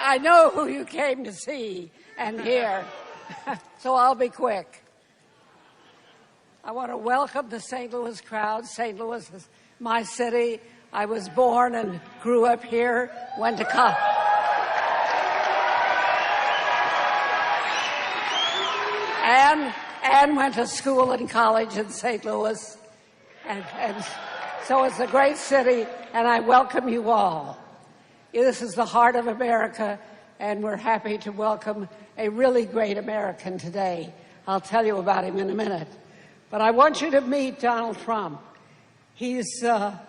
I know who you came to see and hear, so I'll be quick. I want to welcome the St. Louis crowd. St. Louis is my city. I was born and grew up here, went to college. And went to school and college in St. Louis. And so it's a great city, and I welcome you all. This is the heart of America, and we're happy to welcome a really great American today. I'll tell you about him in a minute. But I want you to meet Donald Trump. He's a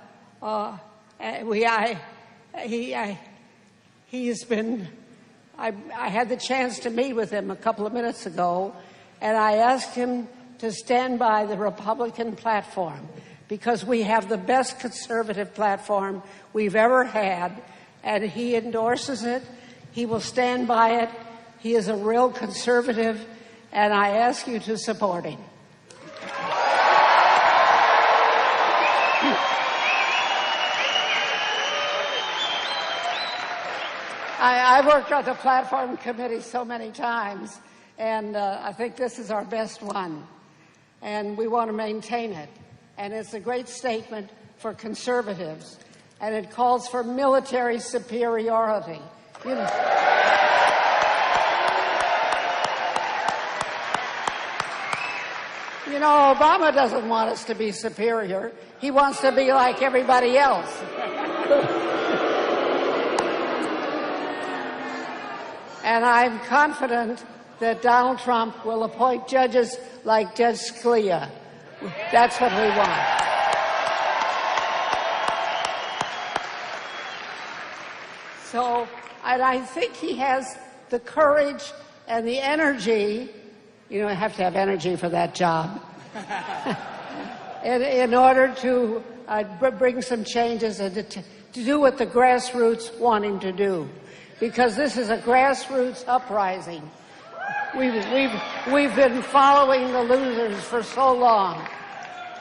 He's been. I had the chance to meet with him a couple of minutes ago, and I asked him to stand by the Republican platform because we have the best conservative platform we've ever had, and he endorses it. He will stand by it. He is a real conservative, and I ask you to support him. I worked on the platform committee so many times, and I think this is our best one, and we want to maintain it. And it's a great statement for conservatives, and it calls for military superiority. You know, Obama doesn't want us to be superior. He wants to be like everybody else. And I'm confident that Donald Trump will appoint judges like Judge Scalia. That's what we want. So, and I think he has the courage and the energy. You know, I have to have energy for that job. in order to bring some changes and to do what the grassroots want him to do. Because this is a grassroots uprising. We've been following the losers for so long.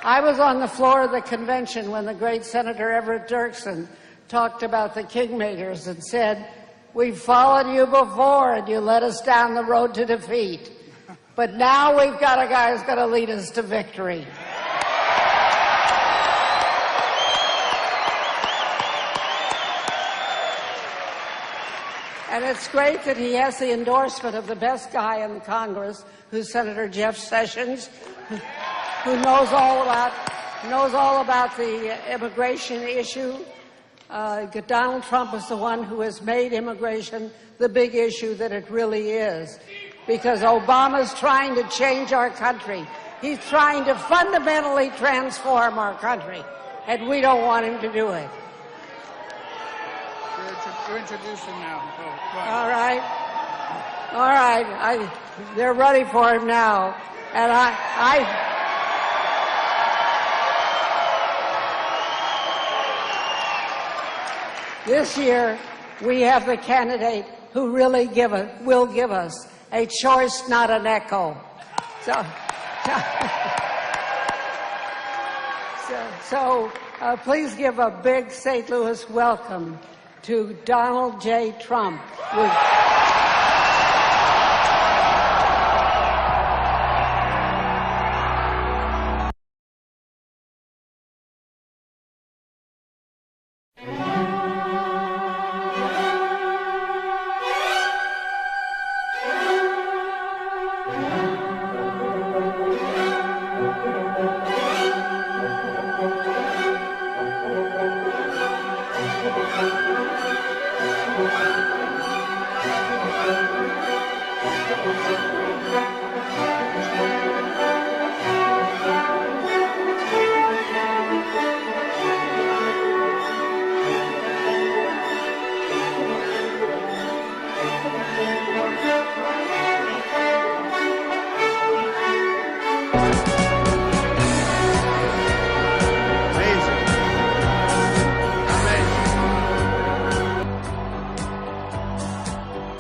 I was on the floor of the convention when the great Senator Everett Dirksen talked about the kingmakers and said, "We've followed you before and you led us down the road to defeat. But now we've got a guy who's going to lead us to victory." And it's great that he has the endorsement of the best guy in Congress, who's Senator Jeff Sessions, who knows all about the immigration issue. Donald Trump is the one who has made immigration the big issue that it really is, because Obama's trying to change our country. He's trying to fundamentally transform our country, and we don't want him to do it. To introduce him now. All right. They're ready for him now, and this year we have the candidate who really will give us a choice, not an echo. So please give a big St. Louis welcome to Donald J. Trump.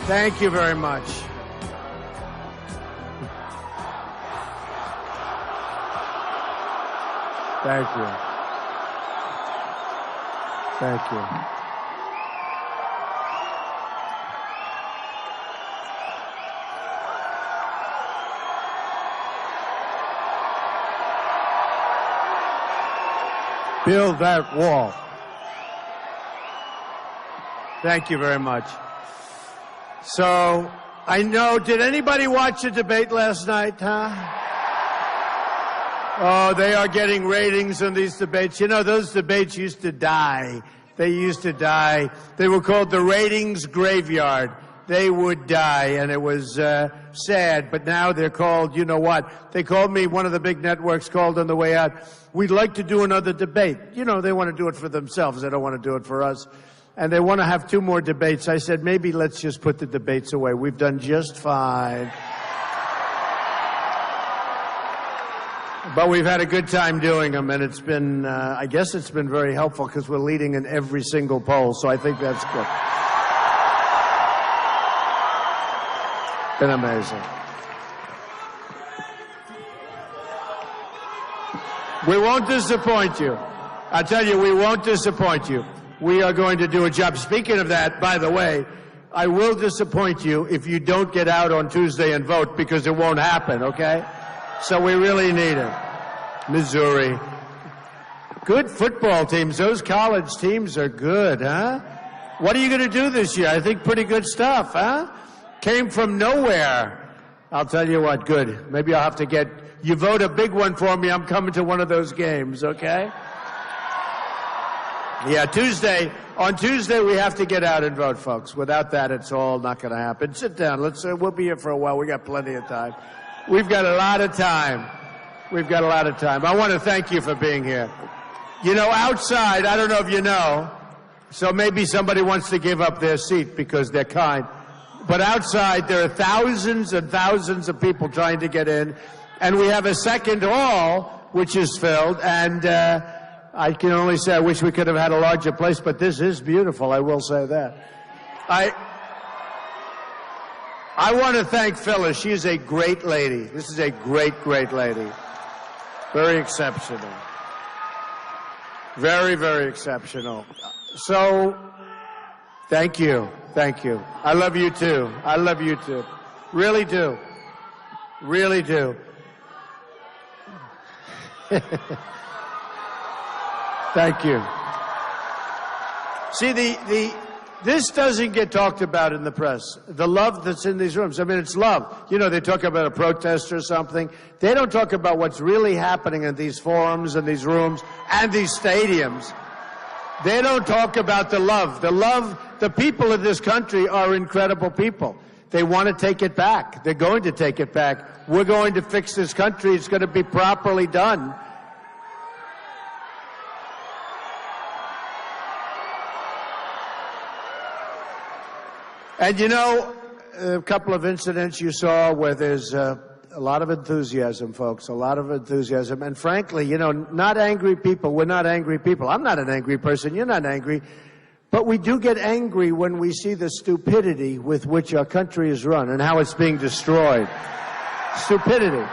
Thank you very much. Thank you. Thank you. Build that wall. Thank you very much. So, I know, did anybody watch the debate last night, huh? Oh, they are getting ratings on these debates. You know, those debates used to die. They used to die. They were called the ratings graveyard. they would die, and it was sad. But now they're called, you know what? They called me, one of the big networks called on the way out, we'd like to do another debate. You know, they want to do it for themselves. They don't want to do it for us. And they want to have 2 more debates. I said, maybe let's just put the debates away. We've done just fine. But we've had a good time doing them, and it's been, I guess it's been very helpful because we're leading in every single poll, so I think that's good. Been amazing. We won't disappoint you. I tell you, we won't disappoint you. We are going to do a job. Speaking of that, by the way, I will disappoint you if you don't get out on Tuesday and vote, because it won't happen, okay? So we really need it. Missouri. Good football teams. Those college teams are good, huh? What are you going to do this year? I think pretty good stuff, huh? Came from nowhere. I'll tell you what, good. Maybe I'll have to get, you vote a big one for me, I'm coming to one of those games, okay? Yeah, on Tuesday we have to get out and vote, folks. Without that, it's all not going to happen. Sit down. We'll be here for a while. We got plenty of time. We've got a lot of time. We've got a lot of time. I want to thank you for being here. You know, outside, I don't know if you know, so maybe somebody wants to give up their seat because they're kind. But outside, there are thousands and thousands of people trying to get in. And we have a second hall, which is filled. And I can only say I wish we could have had a larger place, but this is beautiful. I will say that. I want to thank Phyllis. She's a great lady. This is a great, great lady. Very exceptional. Very, very exceptional. So, thank you. Thank you. I love you too. I love you too. Really do. Really do. Thank you. See, this doesn't get talked about in the press. The love that's in these rooms. I mean, it's love. You know, they talk about a protest or something. They don't talk about what's really happening in these forums and these rooms and these stadiums. They don't talk about the love. The people of this country are incredible people. They want to take it back. They're going to take it back. We're going to fix this country. It's going to be properly done. And you know, a couple of incidents you saw where there's a lot of enthusiasm, folks, a lot of enthusiasm. And frankly, you know, not angry people. We're not angry people. I'm not an angry person. You're not angry. But we do get angry when we see the stupidity with which our country is run and how it's being destroyed. Stupidity.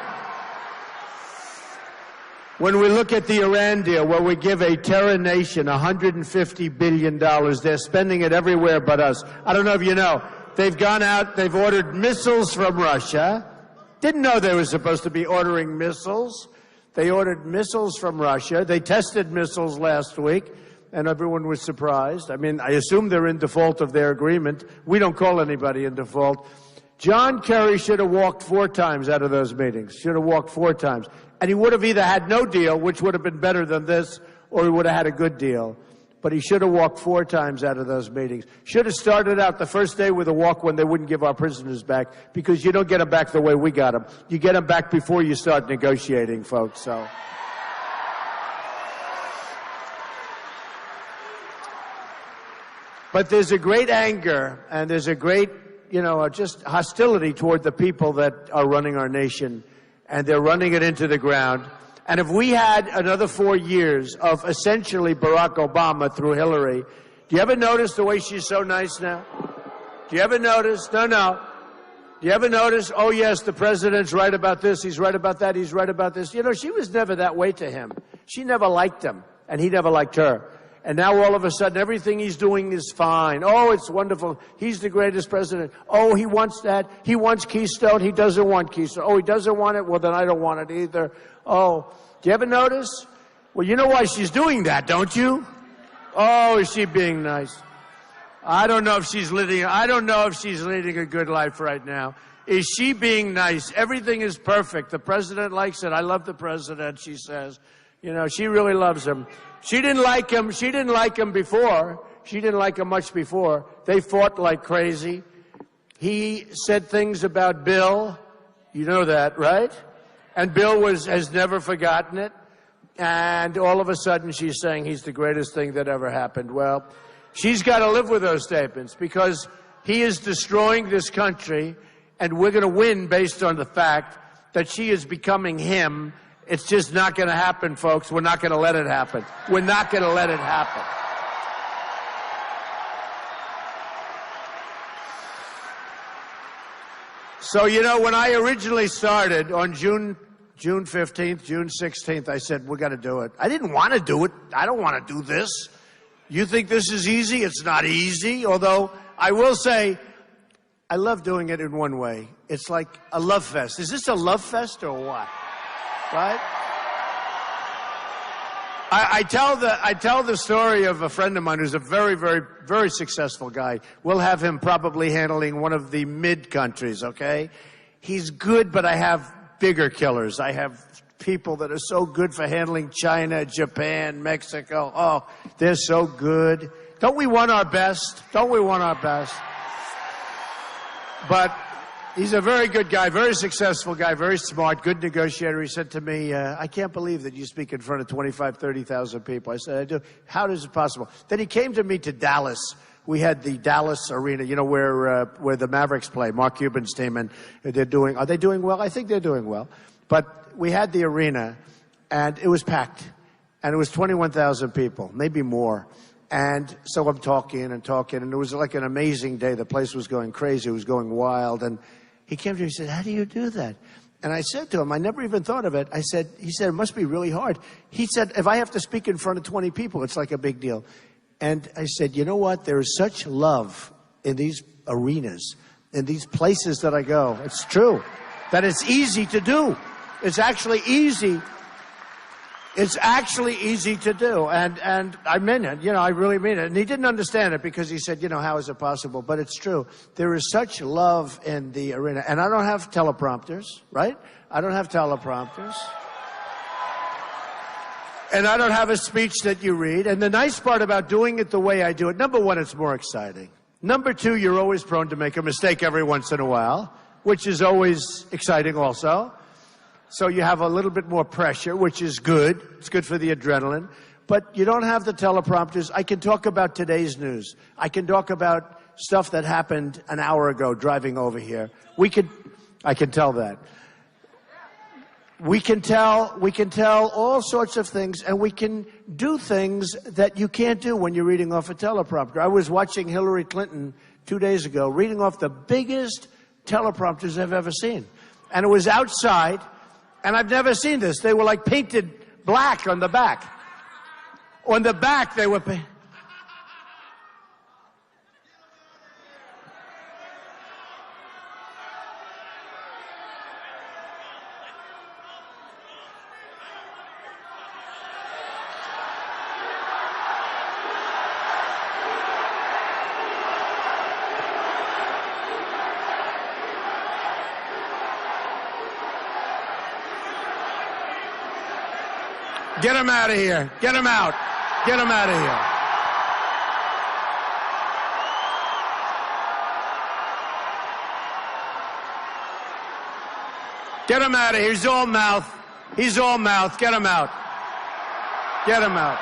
When we look at the Iran deal, where we give a terror nation $150 billion, they're spending it everywhere but us. I don't know if you know, they've gone out, they've ordered missiles from Russia. Didn't know they were supposed to be ordering missiles. They ordered missiles from Russia. They tested missiles last week, and everyone was surprised. I mean, I assume they're in default of their agreement. We don't call anybody in default. John Kerry should have walked 4 times out of those meetings. Should have walked 4 times. And he would have either had no deal, which would have been better than this, or he would have had a good deal. But he should have walked 4 times out of those meetings. Should have started out the first day with a walk when they wouldn't give our prisoners back, because you don't get them back the way we got them. You get them back before you start negotiating, folks. So, but there's a great anger, and there's a great, you know, just hostility toward the people that are running our nation, and they're running it into the ground. And if we had another 4 years of essentially Barack Obama through Hillary, do you ever notice the way she's so nice now? Do you ever notice? No. Do you ever notice, oh yes, the president's right about this, he's right about that, he's right about this. You know, she was never that way to him. She never liked him, and he never liked her. And now all of a sudden, everything he's doing is fine. Oh, it's wonderful. He's the greatest president. Oh, he wants that. He wants Keystone. He doesn't want Keystone. Oh, he doesn't want it. Well, then I don't want it either. Oh, do you ever notice? Well, you know why she's doing that, don't you? Oh, is she being nice? I don't know if she's leading a good life right now. Is she being nice? Everything is perfect. The president likes it. I love the president, she says. You know, she really loves him. She didn't like him. She didn't like him before. She didn't like him much before. They fought like crazy. He said things about Bill. You know that, right? And Bill has never forgotten it. And all of a sudden, she's saying he's the greatest thing that ever happened. Well, she's got to live with those statements because he is destroying this country, and we're going to win based on the fact that she is becoming him. It's just not going to happen, folks. We're not going to let it happen. We're not going to let it happen. So, you know, when I originally started on June 15th, June 16th, I said, we got to do it. I didn't want to do it. I don't want to do this. You think this is easy? It's not easy. Although I will say, I love doing it in one way. It's like a love fest. Is this a love fest or what? Right? I tell the story of a friend of mine who's a very, very, very successful guy. We'll have him probably handling one of the mid countries, okay? He's good, but I have bigger killers. I have people that are so good for handling China, Japan, Mexico. Oh, they're so good. Don't we want our best? Don't we want our best? But he's a very good guy, very successful guy, very smart, good negotiator. He said to me, I can't believe that you speak in front of 25, 30,000 people. I said, I do. How is it possible? Then he came to me to Dallas. We had the Dallas arena, you know, where the Mavericks play, Mark Cuban's team, and are they doing well? I think they're doing well. But we had the arena, and it was packed, and it was 21,000 people, maybe more. And so I'm talking, and it was like an amazing day. The place was going crazy. It was going wild. And he came to me and said, how do you do that? And I said to him, I never even thought of it. He said, it must be really hard. He said, if I have to speak in front of 20 people, it's like a big deal. And I said, you know what? There is such love in these arenas, in these places that I go. It's true that it's easy to do. It's actually easy. It's actually easy to do. And I mean it. You know, I really mean it. And he didn't understand it because he said, you know, how is it possible? But it's true. There is such love in the arena. And I don't have teleprompters, right? I don't have teleprompters. And I don't have a speech that you read. And the nice part about doing it the way I do it, number one, it's more exciting. Number two, you're always prone to make a mistake every once in a while, which is always exciting also. So you have a little bit more pressure, which is good. It's good for the adrenaline. But you don't have the teleprompters. I can talk about today's news. I can talk about stuff that happened an hour ago driving over here. I can tell that. We can tell all sorts of things, and we can do things that you can't do when you're reading off a teleprompter. I was watching Hillary Clinton 2 days ago, reading off the biggest teleprompters I've ever seen. And it was outside, and I've never seen this. They were like painted black on the back. On the back, they were painted. Get him out of here. Get him out. Get him out of here. Get him out of here. He's all mouth. He's all mouth. Get him out. Get him out.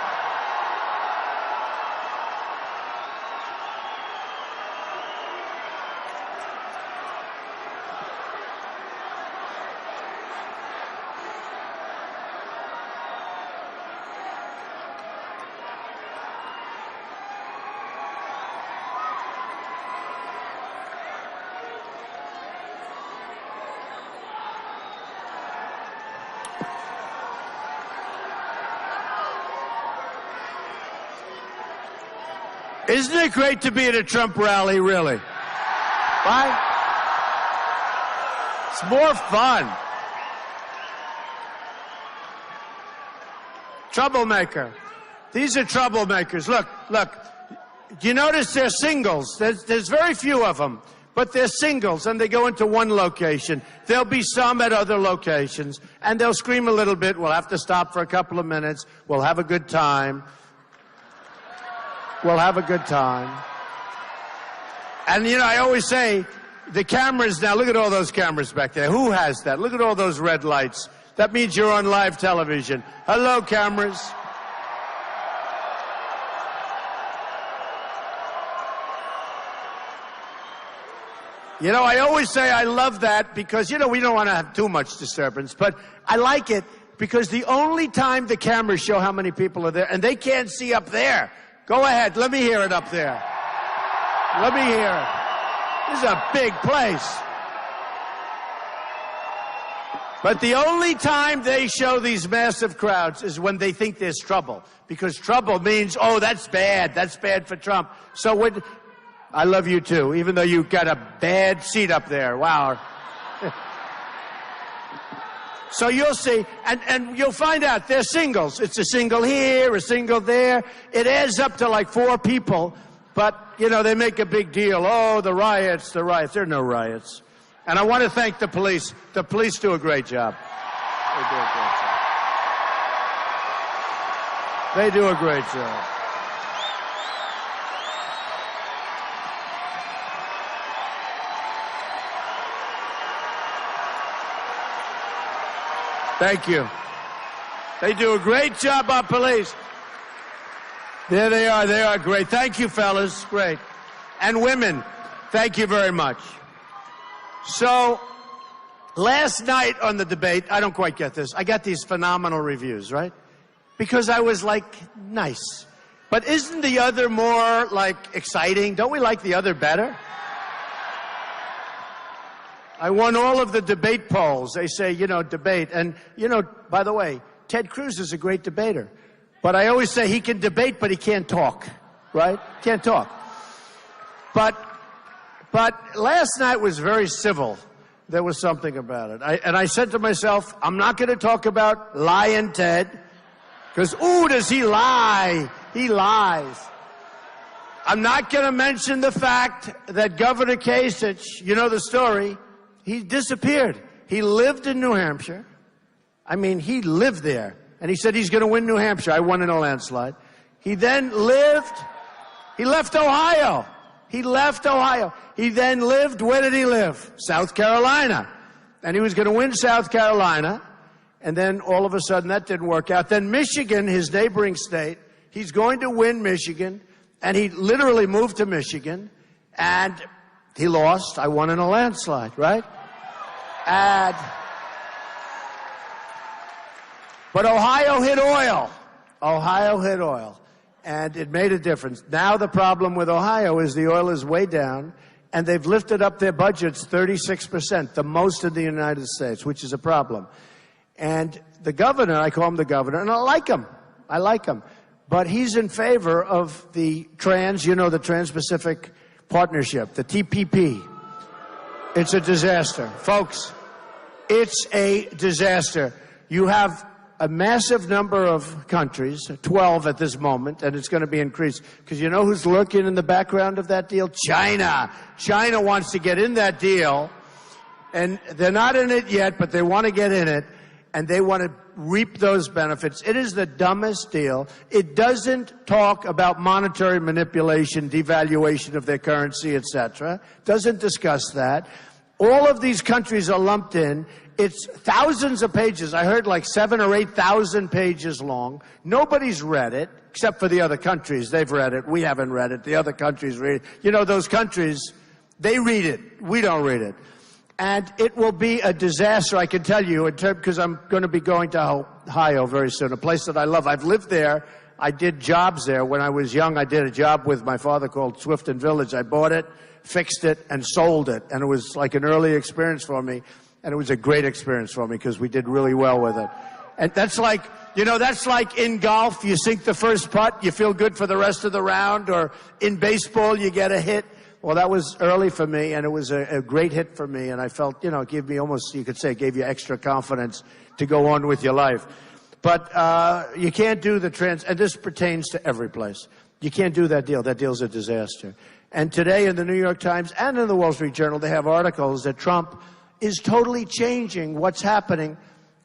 Isn't it great to be at a Trump rally, really? Why? It's more fun. Troublemaker. These are troublemakers. Look. Do you notice they're singles? There's very few of them, but they're singles, and they go into one location. There'll be some at other locations, and they'll scream a little bit. We'll have to stop for a couple of minutes. We'll have a good time. We'll have a good time. And, you know, I always say, The cameras now, look at all those cameras back there. Who has that? Look at all those red lights. That means you're on live television. Hello, cameras. You know, I always say I love that because, you know, we don't want to have too much disturbance, but I like it because the only time the cameras show how many people are there, and they can't see up there. Go ahead, let me hear it up there. Let me hear it. This is a big place. But the only time they show these massive crowds is when they think there's trouble. Because trouble means, oh, that's bad. That's bad for Trump. So when... I love you too, even though you got a bad seat up there. Wow. So you'll see, and you'll find out they're singles. It's a single here, a single there. It adds up to like 4 people, but, you know, they make a big deal. Oh, the riots, the riots. There are no riots. And I want to thank the police. The police do a great job. They do a great job. They do a great job. Thank you. They do a great job, our police. There they are. They are great. Thank you, fellas. Great. And women, thank you very much. So, last night on the debate, I don't quite get this. I got these phenomenal reviews, right? Because I was, like, nice. But isn't the other more, like, exciting? Don't we like the other better? I won all of the debate polls. They say, you know, debate. And, you know, by the way, Ted Cruz is a great debater. But I always say he can debate, but he can't talk, right? Can't talk. But last night was very civil. There was something about it. And I said to myself, I'm not going to talk about lying Ted, because, ooh, does he lie? He lies. I'm not going to mention the fact that Governor Kasich, you know the story, he disappeared. He lived in New Hampshire. I mean, he lived there. And he said he's going to win New Hampshire. I won in a landslide. He then left Ohio. He left Ohio. He then lived, where did he live? South Carolina. And he was going to win South Carolina. And then all of a sudden that didn't work out. Then Michigan, his neighboring state, he's going to win Michigan. And he literally moved to Michigan. And he lost. I won in a landslide, right? But Ohio hit oil. Ohio hit oil. And it made a difference. Now the problem with Ohio is the oil is way down, and they've lifted up their budgets 36%, the most in the United States, which is a problem. And the governor, I call him the governor, and I like him. I like him. But he's in favor of the the Trans-Pacific Partnership, the TPP. It's a disaster. Folks, it's a disaster. You have a massive number of countries, 12 at this moment, and it's going to be increased. Because you know who's lurking in the background of that deal? China. China wants to get in that deal, and they're not in it yet, but they want to get in it, and they want to reap those benefits. It is the dumbest deal. It doesn't talk about monetary manipulation, devaluation of their currency, etc. Doesn't discuss that. All of these countries are lumped in. It's thousands of pages. I heard like 7,000 or 8,000 pages long. Nobody's read it, except for the other countries. They've read it. We haven't read it. The other countries read it. You know, those countries, they read it. We don't read it. And it will be a disaster, I can tell you, because I'm going to be going to Ohio very soon, a place that I love. I've lived there. I did jobs there. When I was young, I did a job with my father called Swifton Village. I bought it, fixed it, and sold it. And it was like an early experience for me. And it was a great experience for me because we did really well with it. And that's like, that's like in golf, you sink the first putt, you feel good for the rest of the round, or in baseball, you get a hit. Well, that was early for me, and it was a great hit for me, and I felt, it gave me almost, you could say, it gave you extra confidence to go on with your life. But you can't do and this pertains to every place. You can't do that deal. That deal's a disaster. And today in the New York Times and in the Wall Street Journal, they have articles that Trump is totally changing what's happening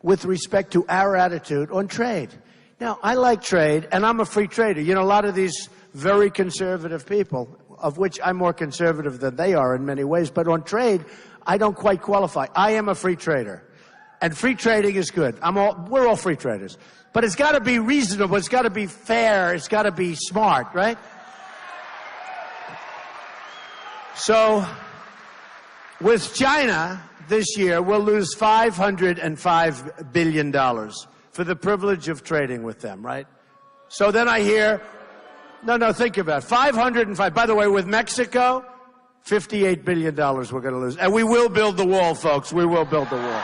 with respect to our attitude on trade. Now, I like trade, and I'm a free trader. A lot of these very conservative people, of which I'm more conservative than they are in many ways, but on trade, I don't quite qualify. I am a free trader, and free trading is good. We're all free traders. But it's got to be reasonable, it's got to be fair, it's got to be smart, right? So, with China, this year, we'll lose $505 billion for the privilege of trading with them, right? So then I hear, no, think about it. 505. By the way, with Mexico, $58 billion we're going to lose. And we will build the wall, folks. We will build the wall.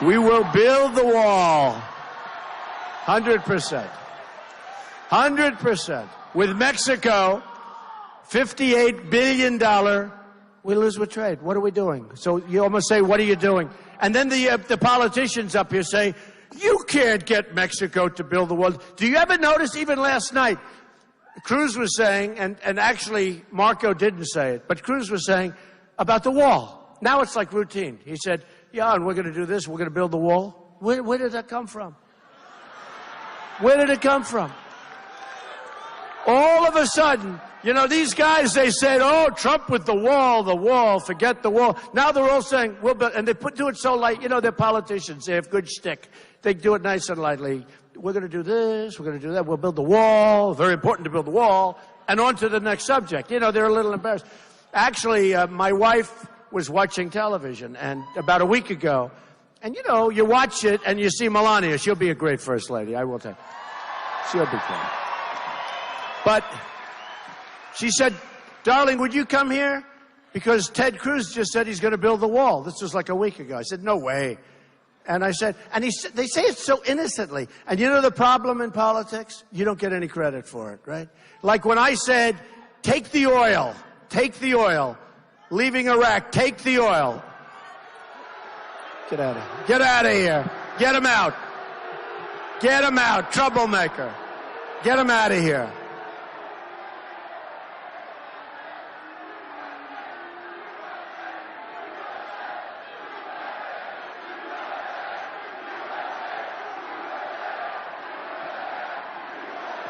We will build the wall. 100%. 100%. With Mexico, $58 billion, we lose with trade. What are we doing? So you almost say, what are you doing? And then the politicians up here say, you can't get Mexico to build the wall. Do you ever notice, even last night, Cruz was saying, and actually Marco didn't say it, but Cruz was saying about the wall. Now it's like routine. He said, yeah, and we're going to do this, we're going to build the wall. Where did that come from? Where did it come from? All of a sudden, you know, these guys, they said, oh, Trump with the wall, forget the wall. Now they're all saying, we'll build, and they do it so light. You know, they're politicians. They have good shtick. They do it nice and lightly. We're going to do this, we're going to do that. We'll build the wall. Very important to build the wall. And on to the next subject. You know, they're a little embarrassed. Actually, my wife was watching television and about a week ago. And, you know, you watch it and you see Melania. She'll be a great first lady, I will tell you. She'll be great. But she said, darling, would you come here? Because Ted Cruz just said he's going to build the wall. This was like a week ago. I said, no way. And I said, and they say it so innocently. And you know the problem in politics? You don't get any credit for it, right? Like when I said, take the oil, leaving Iraq, take the oil. Get out of here. Get out of here. Get him out. Get him out, troublemaker. Get him out of here.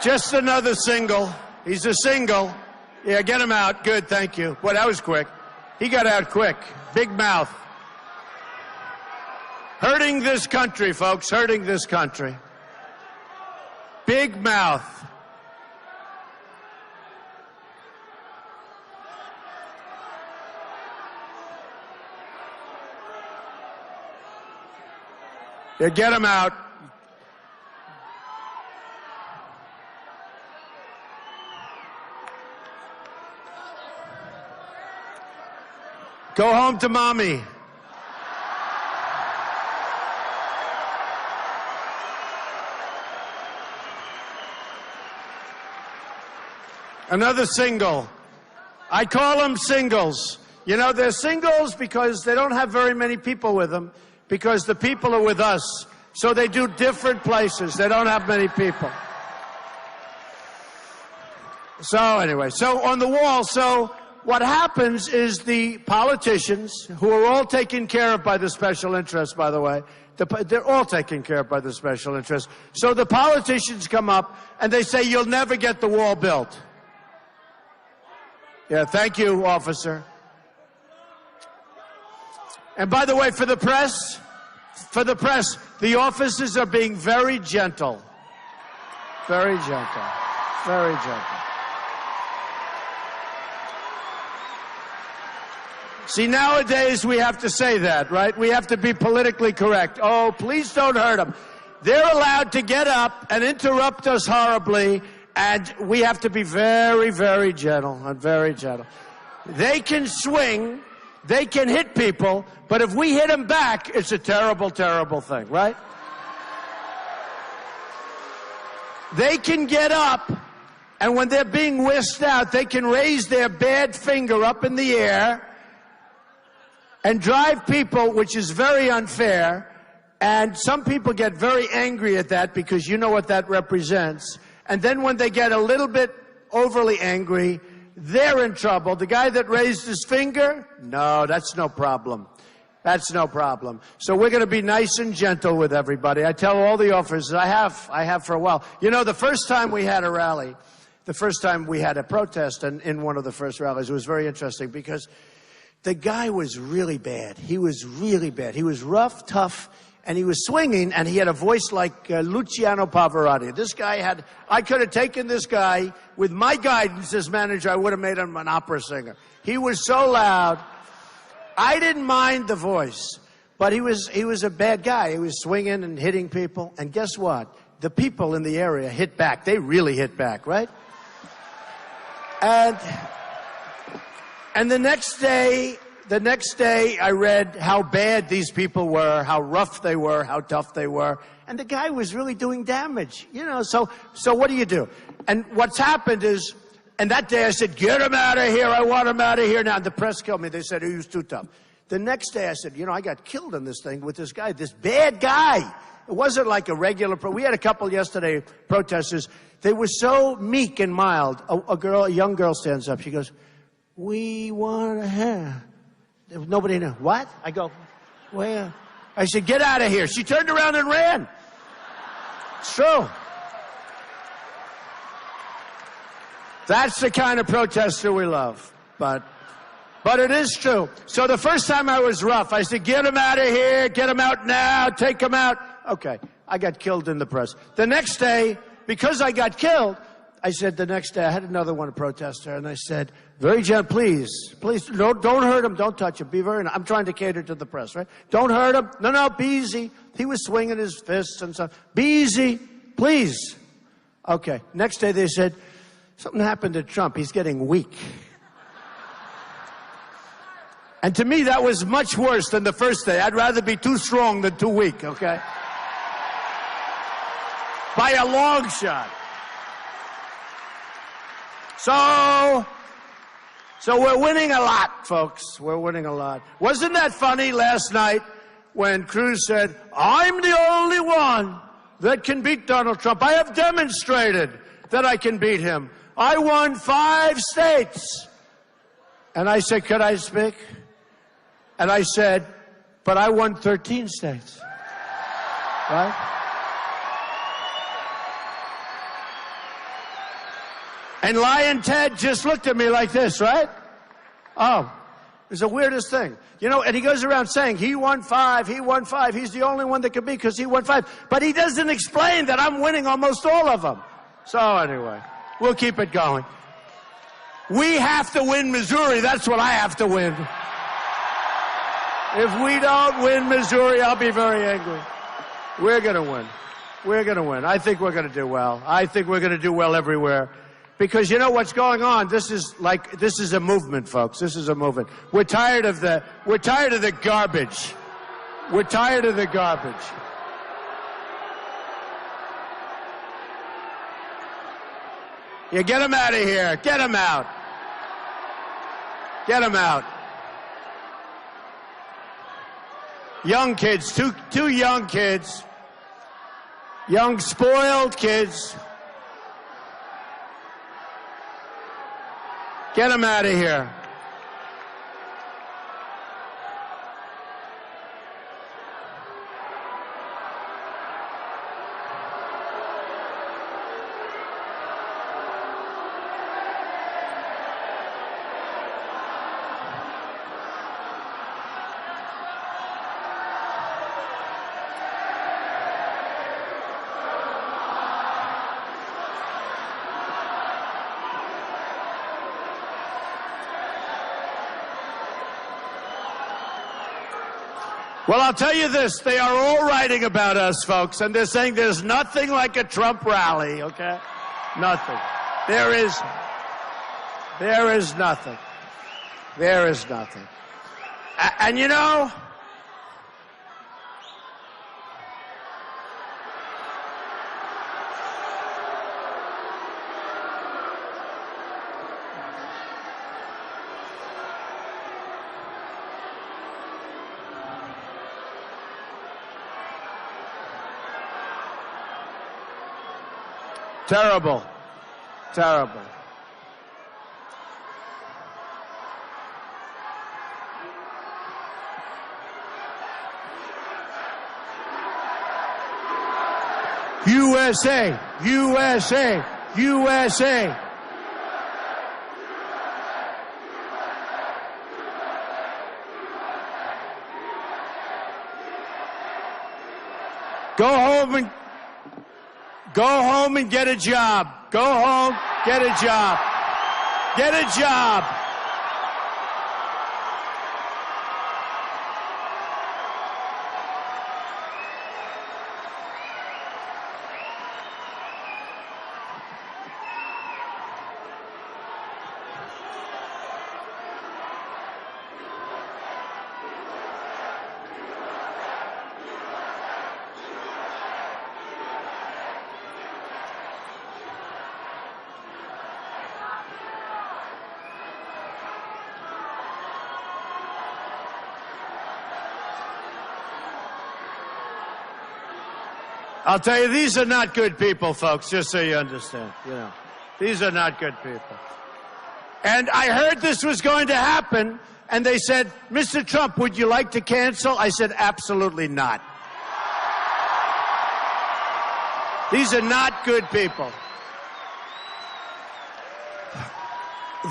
Just another single. He's a single. Yeah, get him out. Good, thank you. Boy, that was quick. He got out quick. Big mouth. Hurting this country, folks. Hurting this country. Big mouth. Yeah, get him out. Go home to mommy. Another single. I call them singles. You know, they're singles because they don't have very many people with them, because the people are with us. So they do different places. They don't have many people. So anyway, so on the wall, so what happens is the politicians, who are all taken care of by the special interests, by the way, they're all taken care of by the special interests. So the politicians come up and they say, you'll never get the wall built. Yeah, thank you, officer. And by the way, for the press, the officers are being very gentle. Very gentle. Very gentle. See, nowadays we have to say that, right? We have to be politically correct. Oh, please don't hurt them. They're allowed to get up and interrupt us horribly, and we have to be very, very gentle and very gentle. They can swing, they can hit people, but if we hit them back, it's a terrible, terrible thing, right? They can get up, and when they're being whisked out, they can raise their bad finger up in the air and drive people, which is very unfair, and some people get very angry at that because you know what that represents. And then when they get a little bit overly angry, they're in trouble. The guy that raised his finger, no, that's no problem. That's no problem. So we're going to be nice and gentle with everybody. I tell all the officers, I have for a while. You know, the first time we had a rally, the first time we had a protest in one of the first rallies, it was very interesting because the guy was really bad. He was really bad. He was rough, tough, and he was swinging, and he had a voice like Luciano Pavarotti. This guy had, I could have taken this guy, with my guidance as manager, I would have made him an opera singer. He was so loud. I didn't mind the voice, but he was a bad guy. He was swinging and hitting people, and guess what? The people in the area hit back. They really hit back, right? And the next day, I read how bad these people were, how rough they were, how tough they were. And the guy was really doing damage, you know. So what do? And what's happened is, and that day I said, get him out of here. I want him out of here now. And the press killed me. They said he was too tough. The next day I said, you know, I got killed in this thing with this guy, this bad guy. It wasn't like a regular we had a couple yesterday, protesters. They were so meek and mild. A young girl stands up. She goes, we want to have. Nobody knew. What? I go, where? I said, get out of here. She turned around and ran. It's true. That's the kind of protester we love. But it is true. So the first time I was rough, I said, get him out of here. Get him out now. Take him out. Okay. I got killed in the press. The next day, because I got killed, I said the next day, I had another one, a protester, and I said, very gentle, please, don't hurt him, don't touch him, be very nice. I'm trying to cater to the press, right? Don't hurt him. No, be easy. He was swinging his fists and stuff. Be easy, please. Okay, next day they said, something happened to Trump, he's getting weak. And to me, that was much worse than the first day. I'd rather be too strong than too weak, okay? By a long shot. So we're winning a lot, folks. We're winning a lot. Wasn't that funny last night when Cruz said, I'm the only one that can beat Donald Trump. I have demonstrated that I can beat him. I won 5 states. And I said, could I speak? And I said, but I won 13 states. Right? And Lion Ted just looked at me like this, right? Oh, it's the weirdest thing. You know, and he goes around saying, he won 5, he's the only one that can beat because he won 5. But he doesn't explain that I'm winning almost all of them. So anyway, we'll keep it going. We have to win Missouri, that's what I have to win. If we don't win Missouri, I'll be very angry. We're gonna win. We're gonna win. I think we're gonna do well. I think we're gonna do well everywhere. Because you know what's going on? This is a movement, folks. This is a movement. We're tired of the garbage. We're tired of the garbage. Yeah, get him out of here. Get him out. Get him out. Young kids, two young kids. Young spoiled kids. Get him out of here. Well, I'll tell you this, they are all writing about us, folks, and they're saying there's nothing like a Trump rally, okay? Nothing. There is nothing. There is nothing. And you know, terrible. Terrible. USA, USA, USA. Go home and get a job. Go home, get a job. Get a job. I'll tell you, these are not good people, folks, just so you understand. You know, these are not good people. And I heard this was going to happen, and they said, Mr. Trump, would you like to cancel? I said, absolutely not. These are not good people.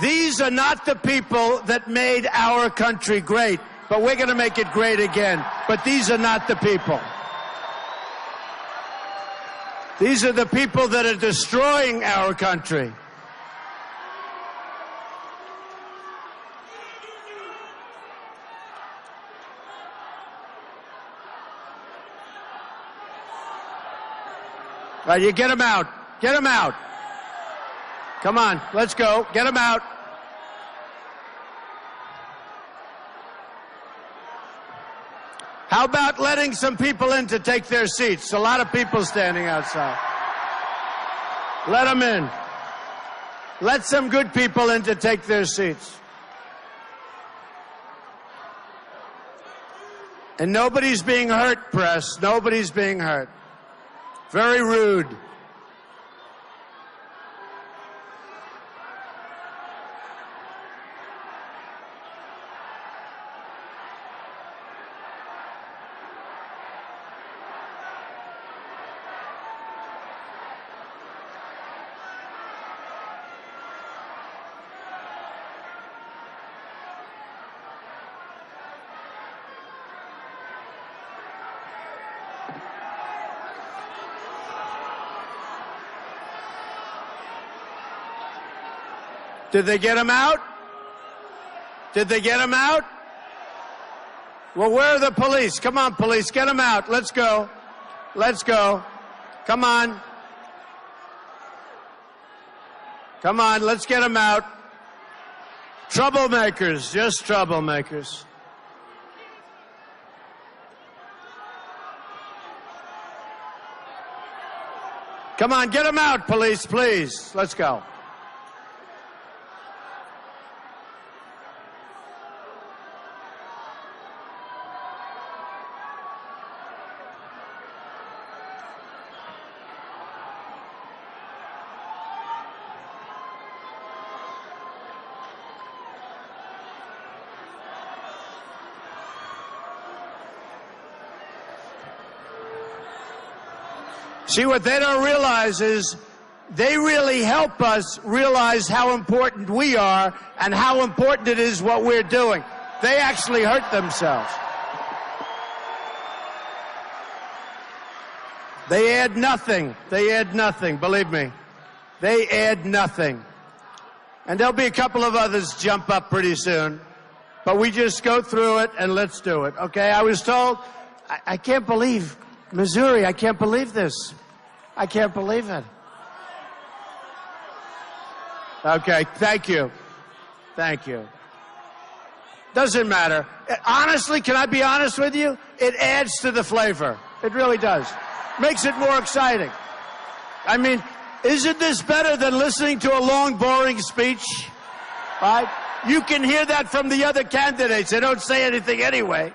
These are not the people that made our country great, but we're going to make it great again. But these are not the people. These are the people that are destroying our country. All right, you get them out. Get them out. Come on, let's go. Get them out. How about letting some people in to take their seats? A lot of people standing outside. Let them in. Let some good people in to take their seats. And nobody's being hurt, press. Nobody's being hurt. Very rude. Did they get him out? Did they get him out? Well, where are the police? Come on, police, get him out. Let's go. Let's go. Come on. Come on, let's get him out. Troublemakers, just troublemakers. Come on, get him out, police, please. Let's go. See, what they don't realize is they really help us realize how important we are and how important it is what we're doing. They actually hurt themselves. They add nothing. They add nothing, believe me. They add nothing. And there'll be a couple of others jump up pretty soon. But we just go through it and let's do it, okay? I was told, I can't believe, Missouri, I can't believe this. I can't believe it. Okay, thank you. Thank you. Doesn't matter. Honestly, can I be honest with you? It adds to the flavor. It really does. Makes it more exciting. I mean, isn't this better than listening to a long, boring speech? Right? You can hear that from the other candidates. They don't say anything anyway.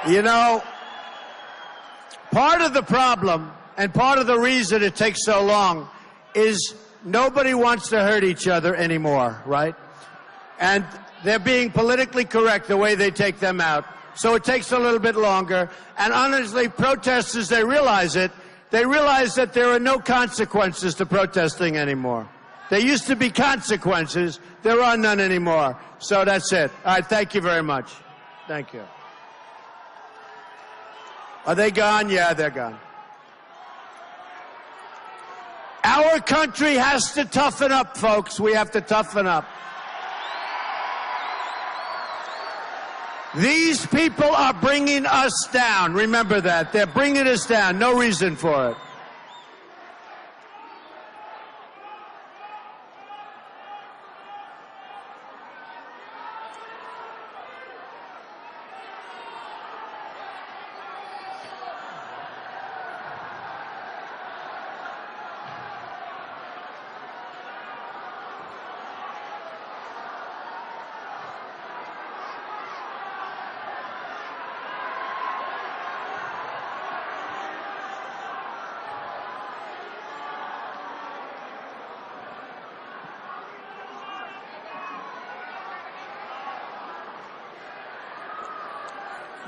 You know, part of the problem and part of the reason it takes so long is nobody wants to hurt each other anymore, right? And they're being politically correct the way they take them out. So it takes a little bit longer. And honestly, protesters, they realize it. They realize that there are no consequences to protesting anymore. There used to be consequences. There are none anymore. So that's it. All right, thank you very much. Thank you. Are they gone? Yeah, they're gone. Our country has to toughen up, folks. We have to toughen up. These people are bringing us down. Remember that. They're bringing us down. No reason for it.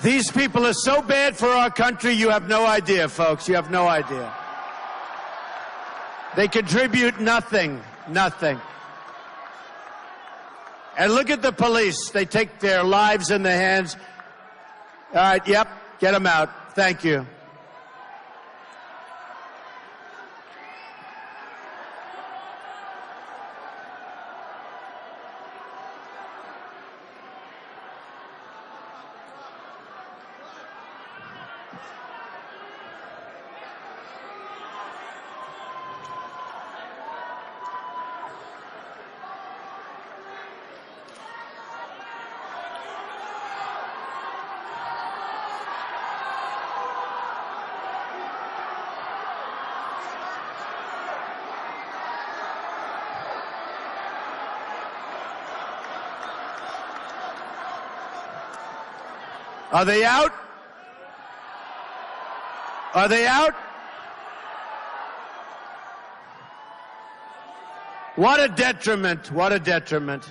These people are so bad for our country, you have no idea, folks. You have no idea. They contribute nothing, nothing. And look at the police. They take their lives in their hands. All right, yep, get them out. Thank you. Are they out? Are they out? What a detriment. What a detriment.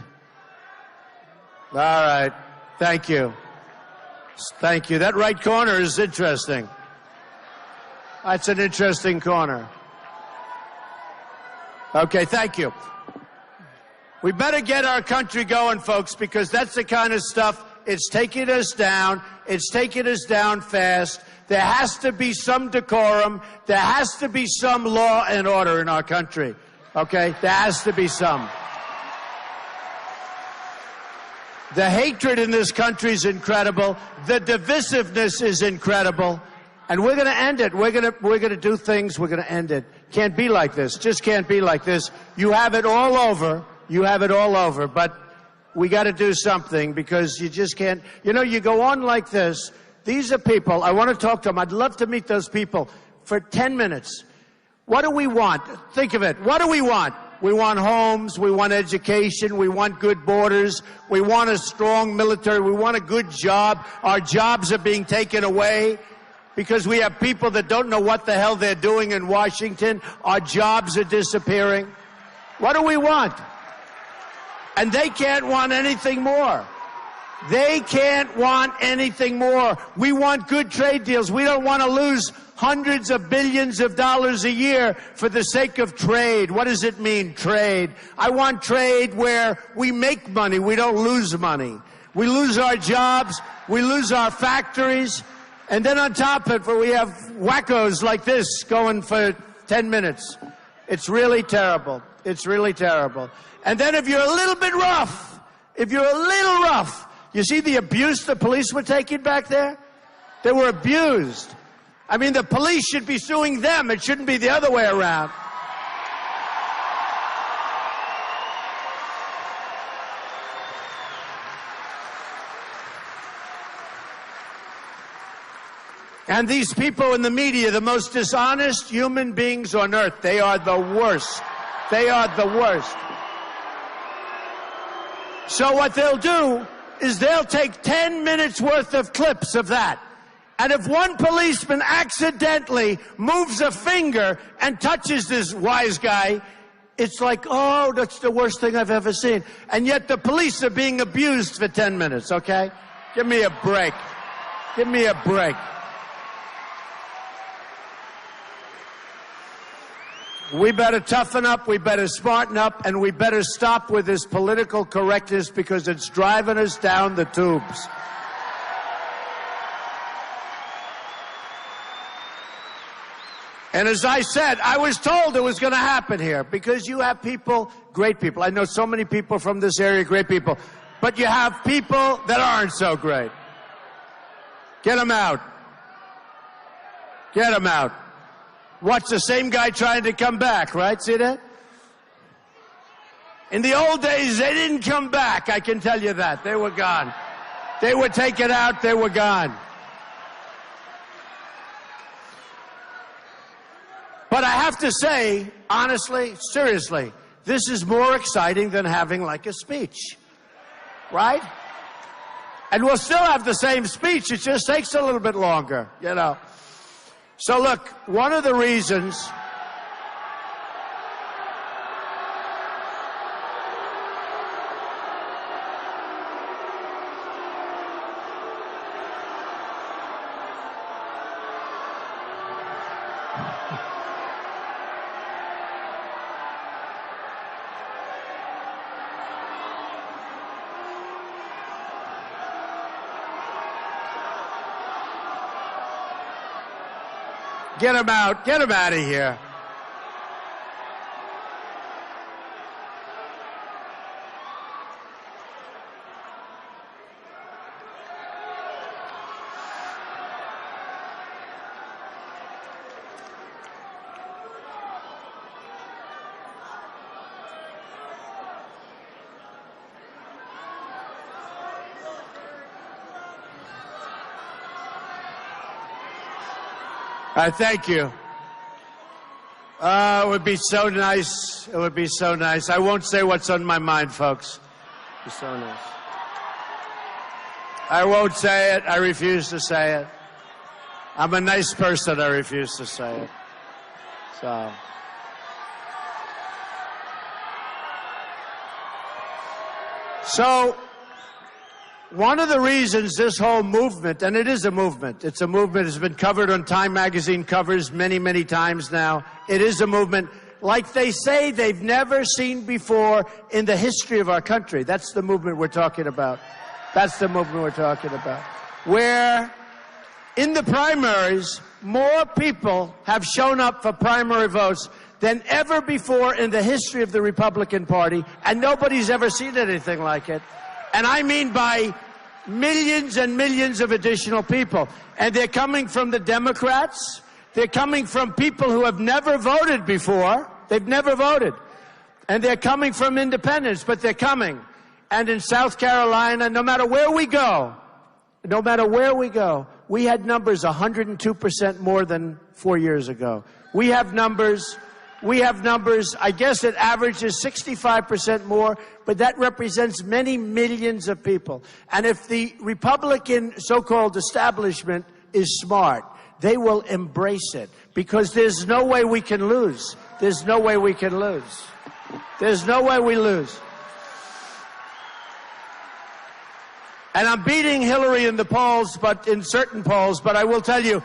All right. Thank you. Thank you. That right corner is interesting. That's an interesting corner. Okay, thank you. We better get our country going, folks, because that's the kind of stuff. It's taking us down. It's taking us down fast. There has to be some decorum. There has to be some law and order in our country. Okay? There has to be some. The hatred in this country is incredible. The divisiveness is incredible. And we're going to end it. We're going to do things. We're going to end it. Can't be like this. Just can't be like this. You have it all over. You have it all over. But we got to do something because you just can't. You know, you go on like this. These are people. I want to talk to them. I'd love to meet those people for 10 minutes. What do we want? Think of it. What do we want? We want homes. We want education. We want good borders. We want a strong military. We want a good job. Our jobs are being taken away because we have people that don't know what the hell they're doing in Washington. Our jobs are disappearing. What do we want? And they can't want anything more. They can't want anything more. We want good trade deals. We don't want to lose hundreds of billions of dollars a year for the sake of trade. What does it mean, trade? I want trade where we make money. We don't lose money. We lose our jobs. We lose our factories. And then on top of it, we have wackos like this going for 10 minutes. It's really terrible. It's really terrible. And then if you're a little bit rough, you see the abuse the police were taking back there? They were abused. I mean, the police should be suing them. It shouldn't be the other way around. And these people in the media, the most dishonest human beings on earth, they are the worst. They are the worst. So what they'll do is they'll take 10 minutes worth of clips of that, And if one policeman accidentally moves a finger and touches this wise guy, it's like, oh, that's the worst thing I've ever seen. And yet the police are being abused for 10 minutes, okay? Give me a break. Give me a break. We better toughen up, we better smarten up, and we better stop with this political correctness because it's driving us down the tubes. And as I said, I was told it was going to happen here because you have people, great people. I know so many people from this area, great people. But you have people that aren't so great. Get them out. Get them out. Watch the same guy trying to come back, right? See that? In the old days, they didn't come back, I can tell you that. They were gone. They were taken out, they were gone. But I have to say, honestly, seriously, this is more exciting than having like a speech, right? And we'll still have the same speech, it just takes a little bit longer, you know. So look, one of the reasons get him out. Get him out of here. Thank you. It would be so nice. It would be so nice. I won't say what's on my mind, folks. It would be so nice. I won't say it. I refuse to say it. I'm a nice person. I refuse to say it. So, one of the reasons this whole movement, and it is a movement, it's a movement, it's been covered on Time magazine covers many, many times now. It is a movement like they say they've never seen before in the history of our country. That's the movement we're talking about. That's the movement we're talking about. Where in the primaries, more people have shown up for primary votes than ever before in the history of the Republican Party, and nobody's ever seen anything like it. And I mean by millions and millions of additional people. And they're coming from the Democrats. They're coming from people who have never voted before. They've never voted. And they're coming from independents, but they're coming. And in South Carolina, no matter where we go, we had numbers 102% more than 4 years ago. We have numbers, I guess it averages 65% more, but that represents many millions of people. And if the Republican so-called establishment is smart, they will embrace it because there's no way we can lose. There's no way we can lose. There's no way we lose. And I'm beating Hillary in the polls, but in certain polls, but I will tell you,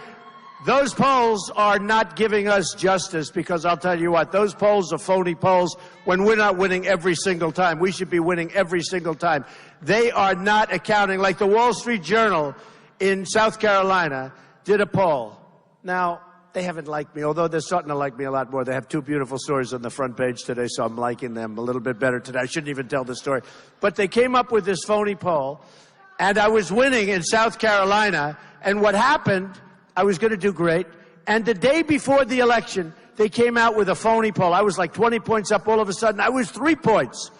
those polls are not giving us justice because I'll tell you what, those polls are phony polls when we're not winning every single time. We should be winning every single time. They are not accounting. Like the Wall Street Journal in South Carolina did a poll. Now, they haven't liked me, although they're starting to like me a lot more. They have two beautiful stories on the front page today, so I'm liking them a little bit better today. I shouldn't even tell the story. But they came up with this phony poll, and I was winning in South Carolina, and what happened, I was going to do great. And the day before the election, they came out with a phony poll. I was like 20 points up. All of a sudden, I was 3 points.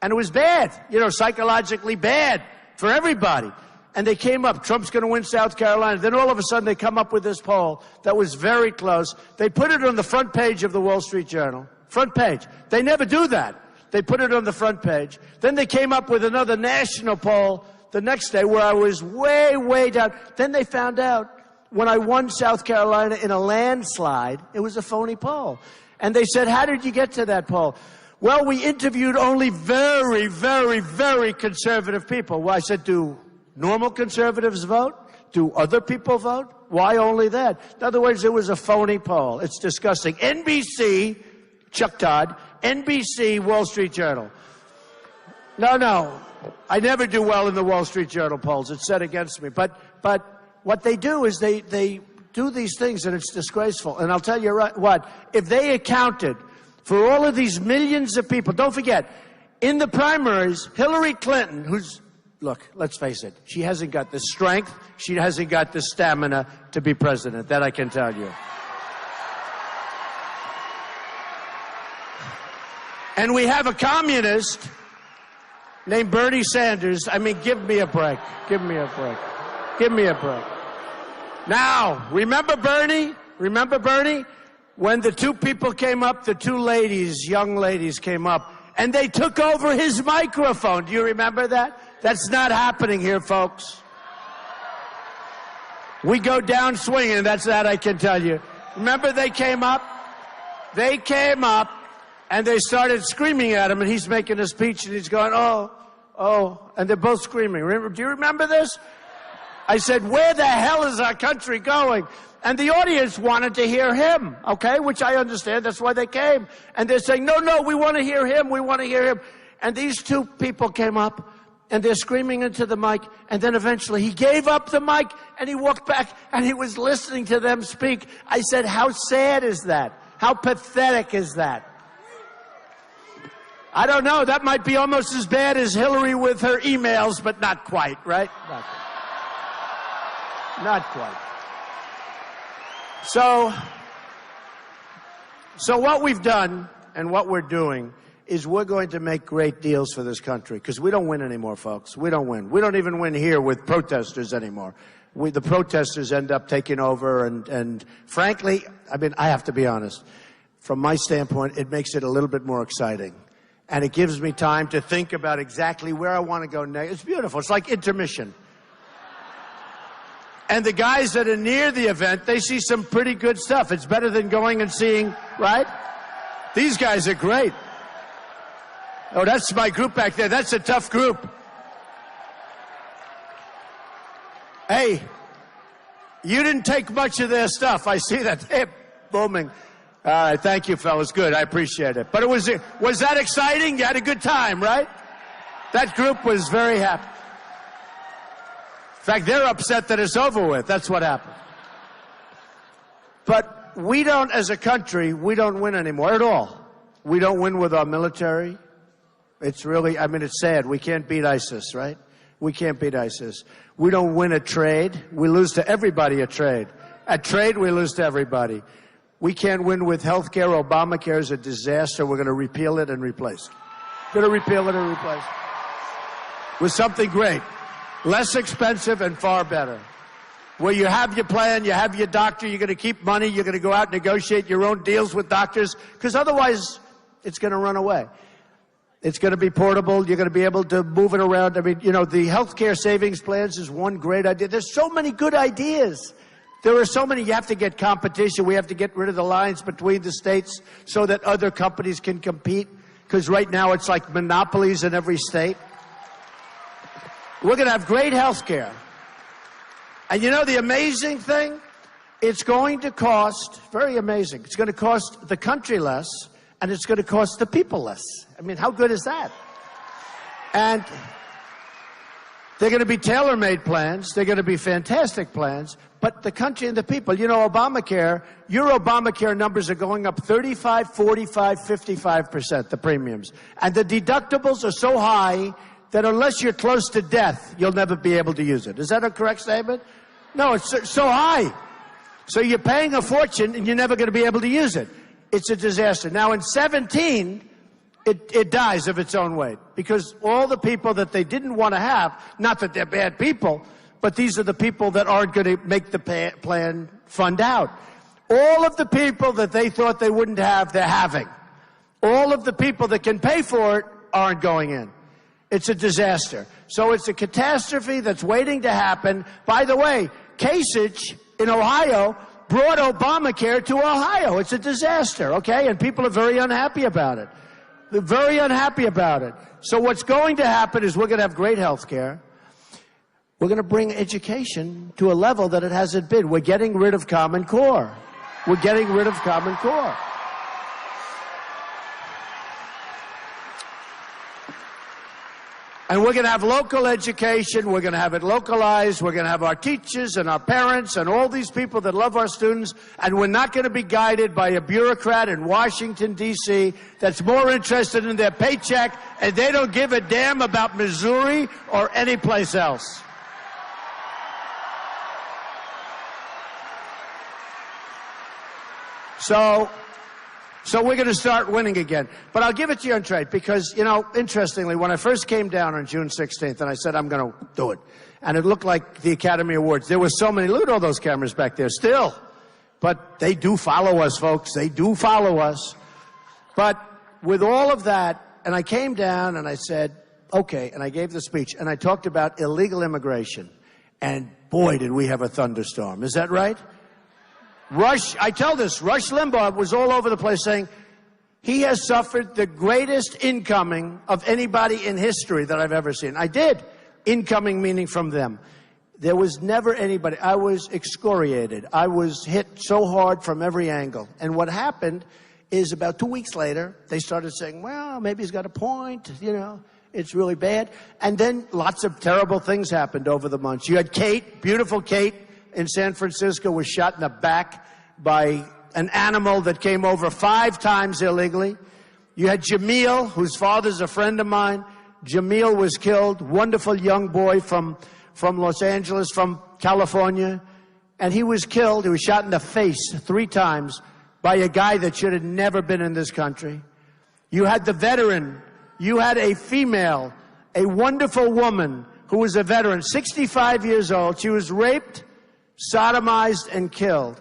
And it was bad, psychologically bad for everybody. And they came up, Trump's going to win South Carolina. Then all of a sudden, they come up with this poll that was very close. They put it on the front page of the Wall Street Journal. Front page. They never do that. They put it on the front page. Then they came up with another national poll the next day where I was way, way down. Then they found out when I won South Carolina in a landslide, it was a phony poll. And they said, how did you get to that poll? Well, we interviewed only very, very, very conservative people. Well, I said, do normal conservatives vote? Do other people vote? Why only that? In other words, it was a phony poll. It's disgusting. NBC, Chuck Todd, NBC, Wall Street Journal. No. I never do well in the Wall Street Journal polls. It's set against me. But what they do is they do these things, and it's disgraceful. And I'll tell you what, if they accounted for all of these millions of people, don't forget, in the primaries, Hillary Clinton, look, let's face it, she hasn't got the strength, she hasn't got the stamina to be president. That I can tell you. And we have a communist named Bernie Sanders. I mean, give me a break. Give me a break. Give me a break. Now, remember Bernie? Remember Bernie? When the two people came up, the two ladies, young ladies came up, and they took over his microphone. Do you remember that? That's not happening here, folks. We go down swinging, that's that I can tell you. Remember they came up? They came up, and they started screaming at him, and he's making a speech, and he's going, oh, and they're both screaming. Do you remember this? I said, where the hell is our country going? And the audience wanted to hear him, okay, which I understand. That's why they came. And they're saying, no, we want to hear him. We want to hear him. And these two people came up, and they're screaming into the mic. And then eventually he gave up the mic, and he walked back, and he was listening to them speak. I said, how sad is that? How pathetic is that? I don't know. That might be almost as bad as Hillary with her emails, but not quite, right? Not quite. Not quite. So what we've done and what we're doing is we're going to make great deals for this country, because we don't win anymore, folks. We don't win. We don't even win here with protesters anymore. The protesters end up taking over, and frankly, I mean, I have to be honest. From my standpoint, it makes it a little bit more exciting. And it gives me time to think about exactly where I want to go next. It's beautiful. It's like intermission. And the guys that are near the event, they see some pretty good stuff. It's better than going and seeing, right? These guys are great. Oh, that's my group back there. That's a tough group. Hey, you didn't take much of their stuff. I see that. Hey, booming. All right, thank you, fellas. Good, I appreciate it. But was that exciting? You had a good time, right? That group was very happy. In fact, they're upset that it's over with. That's what happened. But we don't, as a country, we don't win anymore at all. We don't win with our military. It's really, I mean, it's sad. We can't beat ISIS, right? We can't beat ISIS. We don't win at trade. We lose to everybody at trade. At trade, we lose to everybody. We can't win with health care. Obamacare is a disaster. We're going to repeal it and replace it. We're going to repeal it and replace it with something great. Less expensive and far better. Where you have your plan, you have your doctor, you're going to keep money, you're going to go out and negotiate your own deals with doctors, because otherwise it's going to run away. It's going to be portable, you're going to be able to move it around. I mean, you know, the healthcare savings plans is one great idea. There's so many good ideas. There are so many. You have to get competition. We have to get rid of the lines between the states so that other companies can compete, because right now it's like monopolies in every state. We're going to have great health care. And you know the amazing thing? It's going to cost, very amazing, it's going to cost the country less, and it's going to cost the people less. I mean, how good is that? And they're going to be tailor-made plans. They're going to be fantastic plans. But the country and the people, you know, Obamacare, your Obamacare numbers are going up 35, 45, 55%, the premiums. And the deductibles are so high that unless you're close to death, you'll never be able to use it. Is that a correct statement? No, it's so high. So you're paying a fortune and you're never going to be able to use it. It's a disaster. Now in 17, it dies of its own weight, because all the people that they didn't want to have, not that they're bad people, but these are the people that aren't going to make the plan fund out. All of the people that they thought they wouldn't have, they're having. All of the people that can pay for it aren't going in. It's a disaster. So it's a catastrophe that's waiting to happen. By the way, Kasich in Ohio brought Obamacare to Ohio. It's a disaster, okay? And people are very unhappy about it. They're very unhappy about it. So what's going to happen is we're going to have great health care. We're going to bring education to a level that it hasn't been. We're getting rid of Common Core. We're getting rid of Common Core. And we're going to have local education. We're going to have it localized. We're going to have our teachers and our parents and all these people that love our students. And we're not going to be guided by a bureaucrat in Washington, D.C. that's more interested in their paycheck, and they don't give a damn about Missouri or any place else. So we're going to start winning again. But I'll give it to you on trade because, you know, interestingly, when I first came down on June 16th and I said, I'm going to do it, and it looked like the Academy Awards, there were so many, look at all those cameras back there still. But they do follow us, folks. They do follow us. But with all of that, and I came down and I said, okay, and I gave the speech, and I talked about illegal immigration. And boy, did we have a thunderstorm. Is that right? Rush Limbaugh was all over the place saying he has suffered the greatest incoming of anybody in history that I've ever seen. I did. Incoming meaning from them. There was never anybody. I was excoriated. I was hit so hard from every angle. And what happened is about 2 weeks later, they started saying, well, maybe he's got a point, you know, it's really bad. And then lots of terrible things happened over the months. You had Kate, beautiful Kate, in San Francisco, was shot in the back by an animal that came over 5 times illegally. You had Jamil, whose father's a friend of mine. Jamil was killed, wonderful young boy from Los Angeles, from California. And he was killed, he was shot in the face 3 times by a guy that should have never been in this country. You had the veteran. You had a female, a wonderful woman who was a veteran, 65 years old. She was raped, sodomized, and killed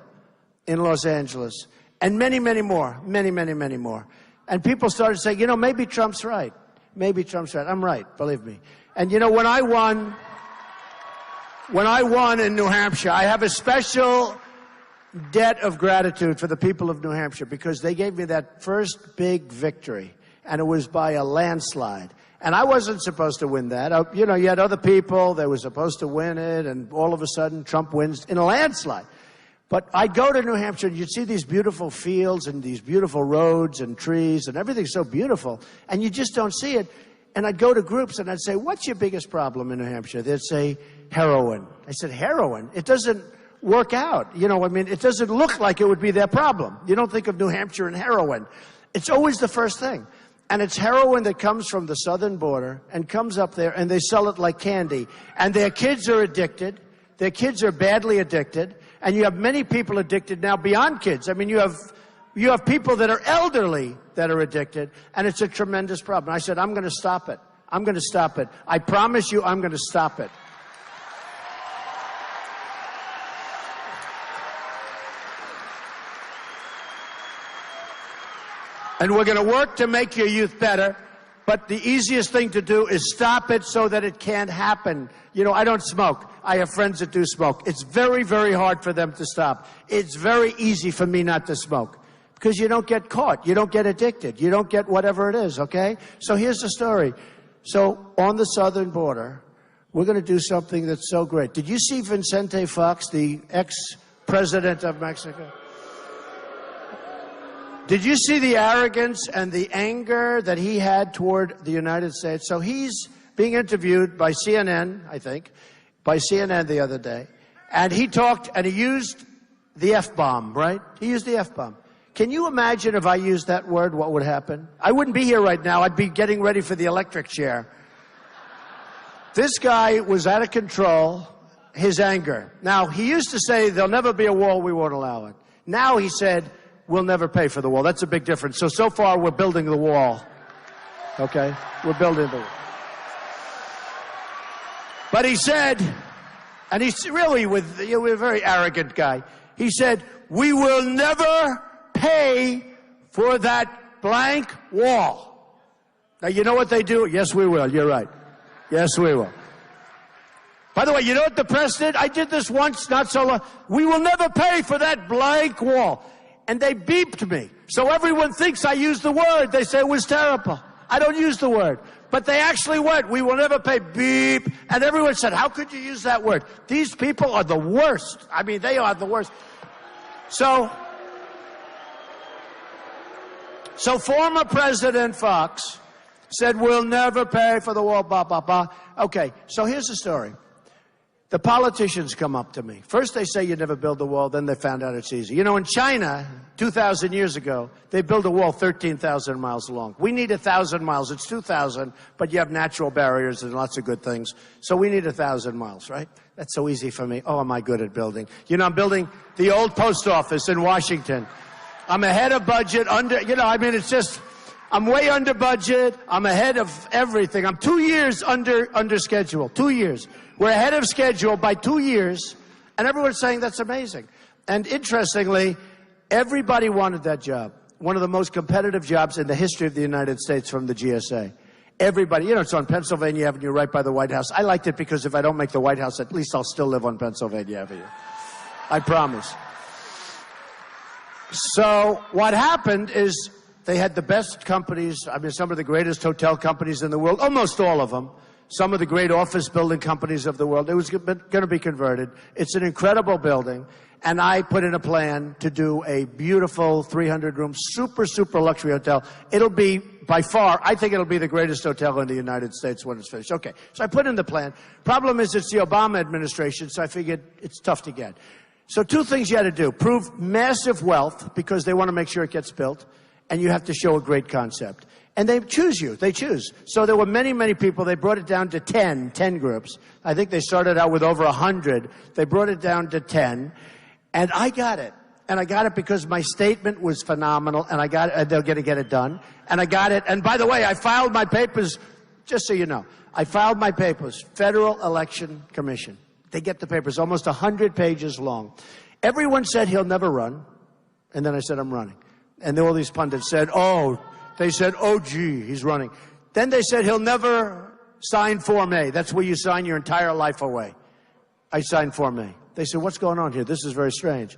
in Los Angeles. And many, many more. Many, many, many more. And people started saying, you know, maybe Trump's right. Maybe Trump's right. I'm right, believe me. And you know, when I won in New Hampshire, I have a special debt of gratitude for the people of New Hampshire because they gave me that first big victory. And it was by a landslide. And I wasn't supposed to win that. You know, you had other people that were supposed to win it, and all of a sudden Trump wins in a landslide. But I'd go to New Hampshire, and you'd see these beautiful fields and these beautiful roads and trees, and everything's so beautiful, and you just don't see it. And I'd go to groups, and I'd say, what's your biggest problem in New Hampshire? They'd say, heroin. I said, heroin? It doesn't work out. You know, I mean, it doesn't look like it would be their problem. You don't think of New Hampshire and heroin. It's always the first thing. And it's heroin that comes from the southern border and comes up there, and they sell it like candy. And their kids are addicted. Their kids are badly addicted. And you have many people addicted now beyond kids. I mean, you have people that are elderly that are addicted, and it's a tremendous problem. I said, I'm going to stop it. I'm going to stop it. I promise you I'm going to stop it. And we're going to work to make your youth better, but the easiest thing to do is stop it so that it can't happen. You know, I don't smoke. I have friends that do smoke. It's very, very hard for them to stop. It's very easy for me not to smoke because you don't get caught. You don't get addicted. You don't get whatever it is, okay? So here's the story. So on the southern border, we're going to do something that's so great. Did you see Vicente Fox, the ex-president of Mexico? Did you see the arrogance and the anger that he had toward the United States? So he's being interviewed by CNN, I think, by CNN the other day. And he talked, and he used the F-bomb, right? He used the F-bomb. Can you imagine if I used that word, what would happen? I wouldn't be here right now. I'd be getting ready for the electric chair. This guy was out of control, his anger. Now, he used to say, there'll never be a wall, we won't allow it. Now he said, we'll never pay for the wall. That's a big difference. So far, we're building the wall. Okay? We're building the wall. But he said, and he's really we're a very arrogant guy. He said, we will never pay for that blank wall. Now, you know what they do? Yes, we will. You're right. Yes, we will. By the way, you know what the press did? I did this once, not so long. We will never pay for that blank wall. And they beeped me. So everyone thinks I used the word. They say it was terrible. I don't use the word. But they actually went, we will never pay, beep. And everyone said, how could you use that word? These people are the worst. I mean, they are the worst. So former President Fox said, we'll never pay for the wall, blah, blah, blah. Okay, so here's the story. The politicians come up to me. First they say you never build the wall, then they found out it's easy. You know, in China, 2,000 years ago, they built a wall 13,000 miles long. We need 1,000 miles. It's 2,000, but you have natural barriers and lots of good things. So we need 1,000 miles, right? That's so easy for me. Oh, am I good at building? You know, I'm building the old post office in Washington. I'm ahead of budget, it's just, I'm way under budget. I'm ahead of everything. I'm 2 years under schedule. 2 years. We're ahead of schedule by 2 years, and everyone's saying that's amazing. And interestingly, everybody wanted that job. One of the most competitive jobs in the history of the United States from the GSA. Everybody, you know, it's on Pennsylvania Avenue right by the White House. I liked it because if I don't make the White House, at least I'll still live on Pennsylvania Avenue. I promise. So what happened is they had the best companies, I mean, some of the greatest hotel companies in the world, almost all of them. Some of the great office building companies of the world. It was going to be converted. It's an incredible building. And I put in a plan to do a beautiful 300-room, super, super luxury hotel. It'll be, by far, I think it'll be the greatest hotel in the United States when it's finished. Okay, so I put in the plan. Problem is it's the Obama administration, so I figured it's tough to get. So 2 things you had to do. Prove massive wealth, because they want to make sure it gets built, and you have to show a great concept. And they choose you. They choose. So there were many, many people. They brought it down to 10 groups. I think they started out with over 100. They brought it down to 10. And I got it. And I got it because my statement was phenomenal. And I got it. They're going to get it done. And I got it. And by the way, I filed my papers, just so you know. I filed my papers, Federal Election Commission. They get the papers, almost 100 pages long. Everyone said he'll never run. And then I said, I'm running. And all these pundits said, they said, oh, gee, he's running. Then they said, he'll never sign Form A. That's where you sign your entire life away. I signed Form A. They said, what's going on here? This is very strange.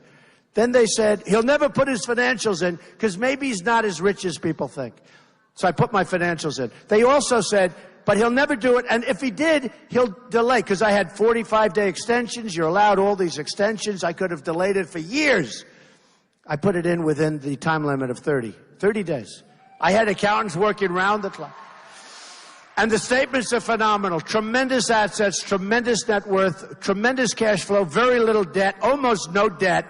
Then they said, he'll never put his financials in because maybe he's not as rich as people think. So I put my financials in. They also said, but he'll never do it. And if he did, he'll delay, because I had 45-day extensions. You're allowed all these extensions. I could have delayed it for years. I put it in within the time limit of 30 days. I had accountants working round the clock. And the statements are phenomenal. Tremendous assets, tremendous net worth, tremendous cash flow, very little debt, almost no debt.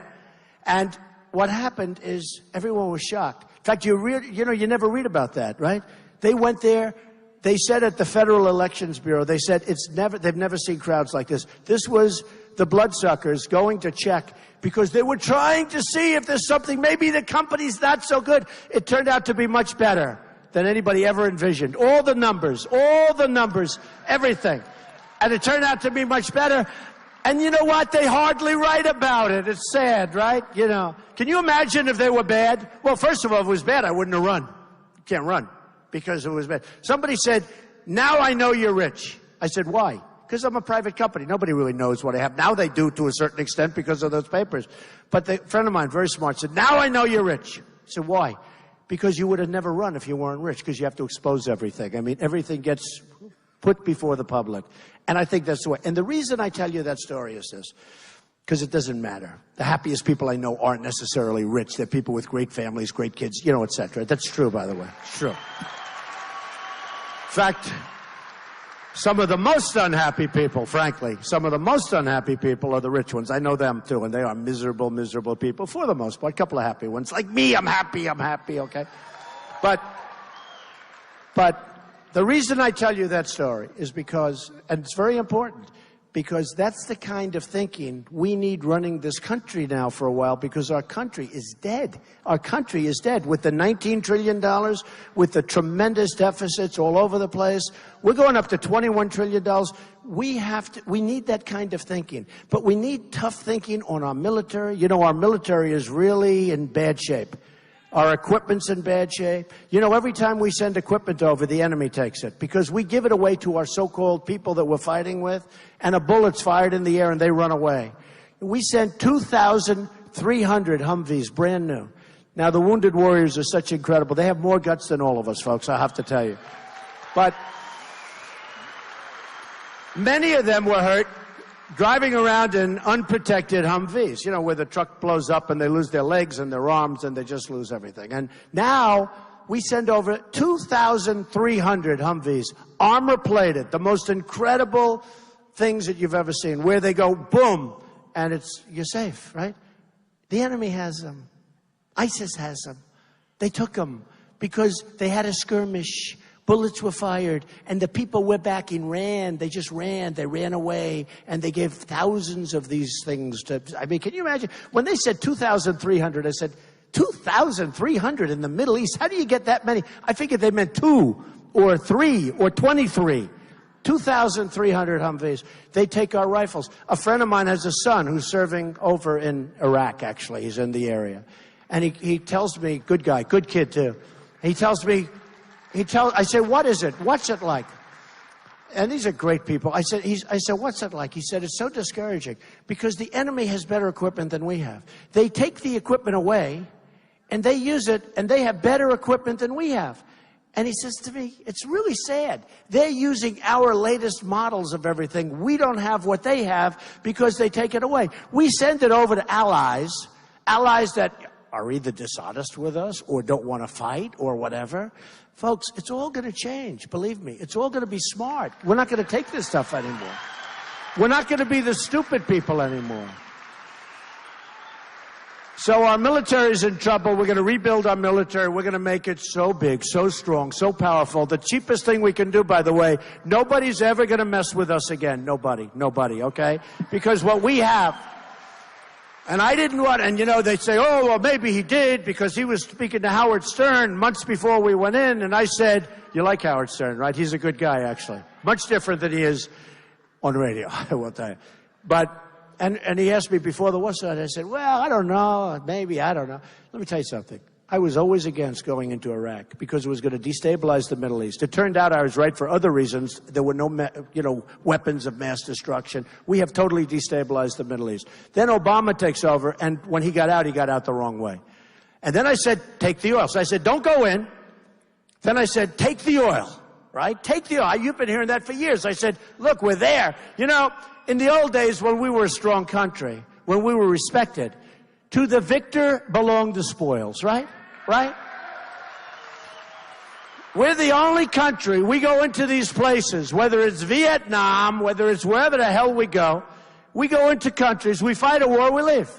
And what happened is everyone was shocked. In fact, you never read about that, right? They went there. They said at the Federal Elections Bureau, they said they've never seen crowds like this. This was the bloodsuckers going to check because they were trying to see if there's something, maybe the company's not so good. It turned out to be much better than anybody ever envisioned. All the numbers, everything. And it turned out to be much better. And you know what? They hardly write about it. It's sad, right? You know. Can you imagine if they were bad? Well, first of all, if it was bad, I wouldn't have run. You can't run because it was bad. Somebody said, now I know you're rich. I said, why? Because I'm a private company. Nobody really knows what I have. Now they do to a certain extent because of those papers. But a friend of mine, very smart, said, now I know you're rich. I said, why? Because you would have never run if you weren't rich, because you have to expose everything. I mean, everything gets put before the public. And I think that's the way. And the reason I tell you that story is this, because it doesn't matter. The happiest people I know aren't necessarily rich. They're people with great families, great kids, you know, et cetera. That's true, by the way. It's true. In fact, some of the most unhappy people, frankly, some of the most unhappy people are the rich ones. I know them too, and they are miserable, miserable people for the most part. A couple of happy ones. Like me, I'm happy, okay? But the reason I tell you that story is because, and it's very important, because that's the kind of thinking we need running this country now for a while, because our country is dead. Our country is dead. With the $19 trillion, with the tremendous deficits all over the place, we're going up to $21 trillion. We need that kind of thinking. But we need tough thinking on our military. You know, our military is really in bad shape. Our equipment's in bad shape. You know, every time we send equipment over, the enemy takes it because we give it away to our so-called people that we're fighting with, and a bullet's fired in the air and they run away. We sent 2,300 Humvees, brand new. Now, the Wounded Warriors are such incredible. They have more guts than all of us, folks, I have to tell you. But many of them were hurt driving around in unprotected Humvees, you know, where the truck blows up and they lose their legs and their arms and they just lose everything. And now we send over 2,300 Humvees, armor-plated, the most incredible things that you've ever seen, where they go, boom, and you're safe, right? The enemy has them. ISIS has them. They took them because they had a skirmish. Bullets were fired, and the people we're backing ran. They just ran. They ran away, and they gave thousands of these things to... I mean, can you imagine? When they said 2,300, I said, 2,300 in the Middle East? How do you get that many? I figured they meant 2 or 3 or 23. 2,300 Humvees. They take our rifles. A friend of mine has a son who's serving over in Iraq, actually. He's in the area. And he tells me, good guy, good kid, too. He tells me... I say, what is it? What's it like? And these are great people. I said, what's it like? He said, it's so discouraging because the enemy has better equipment than we have. They take the equipment away and they use it and they have better equipment than we have. And he says to me, it's really sad. They're using our latest models of everything. We don't have what they have because they take it away. We send it over to allies that are either dishonest with us or don't want to fight or whatever. Folks, it's all going to change. Believe me, it's all going to be smart. We're not going to take this stuff anymore. We're not going to be the stupid people anymore. So our military is in trouble. We're going to rebuild our military. We're going to make it so big, so strong, so powerful. The cheapest thing we can do, by the way, nobody's ever going to mess with us again. Nobody, okay? Because what we have... And I didn't want, and you know, they say, oh, well, maybe he did because he was speaking to Howard Stern months before we went in. And I said, you like Howard Stern, right? He's a good guy, actually. Much different than he is on radio, I will tell you. But, and he asked me before the war started, I said, well, I don't know, maybe, I don't know. Let me tell you something. I was always against going into Iraq because it was going to destabilize the Middle East. It turned out I was right for other reasons. There were no, weapons of mass destruction. We have totally destabilized the Middle East. Then Obama takes over, and when he got out the wrong way. And then I said, take the oil. So I said, don't go in. Then I said, take the oil, right? Take the oil. You've been hearing that for years. I said, look, we're there. You know, in the old days when we were a strong country, when we were respected, to the victor belonged the spoils, right? Right? We're the only country, we go into these places, whether it's Vietnam, whether it's wherever the hell we go into countries, we fight a war, we leave.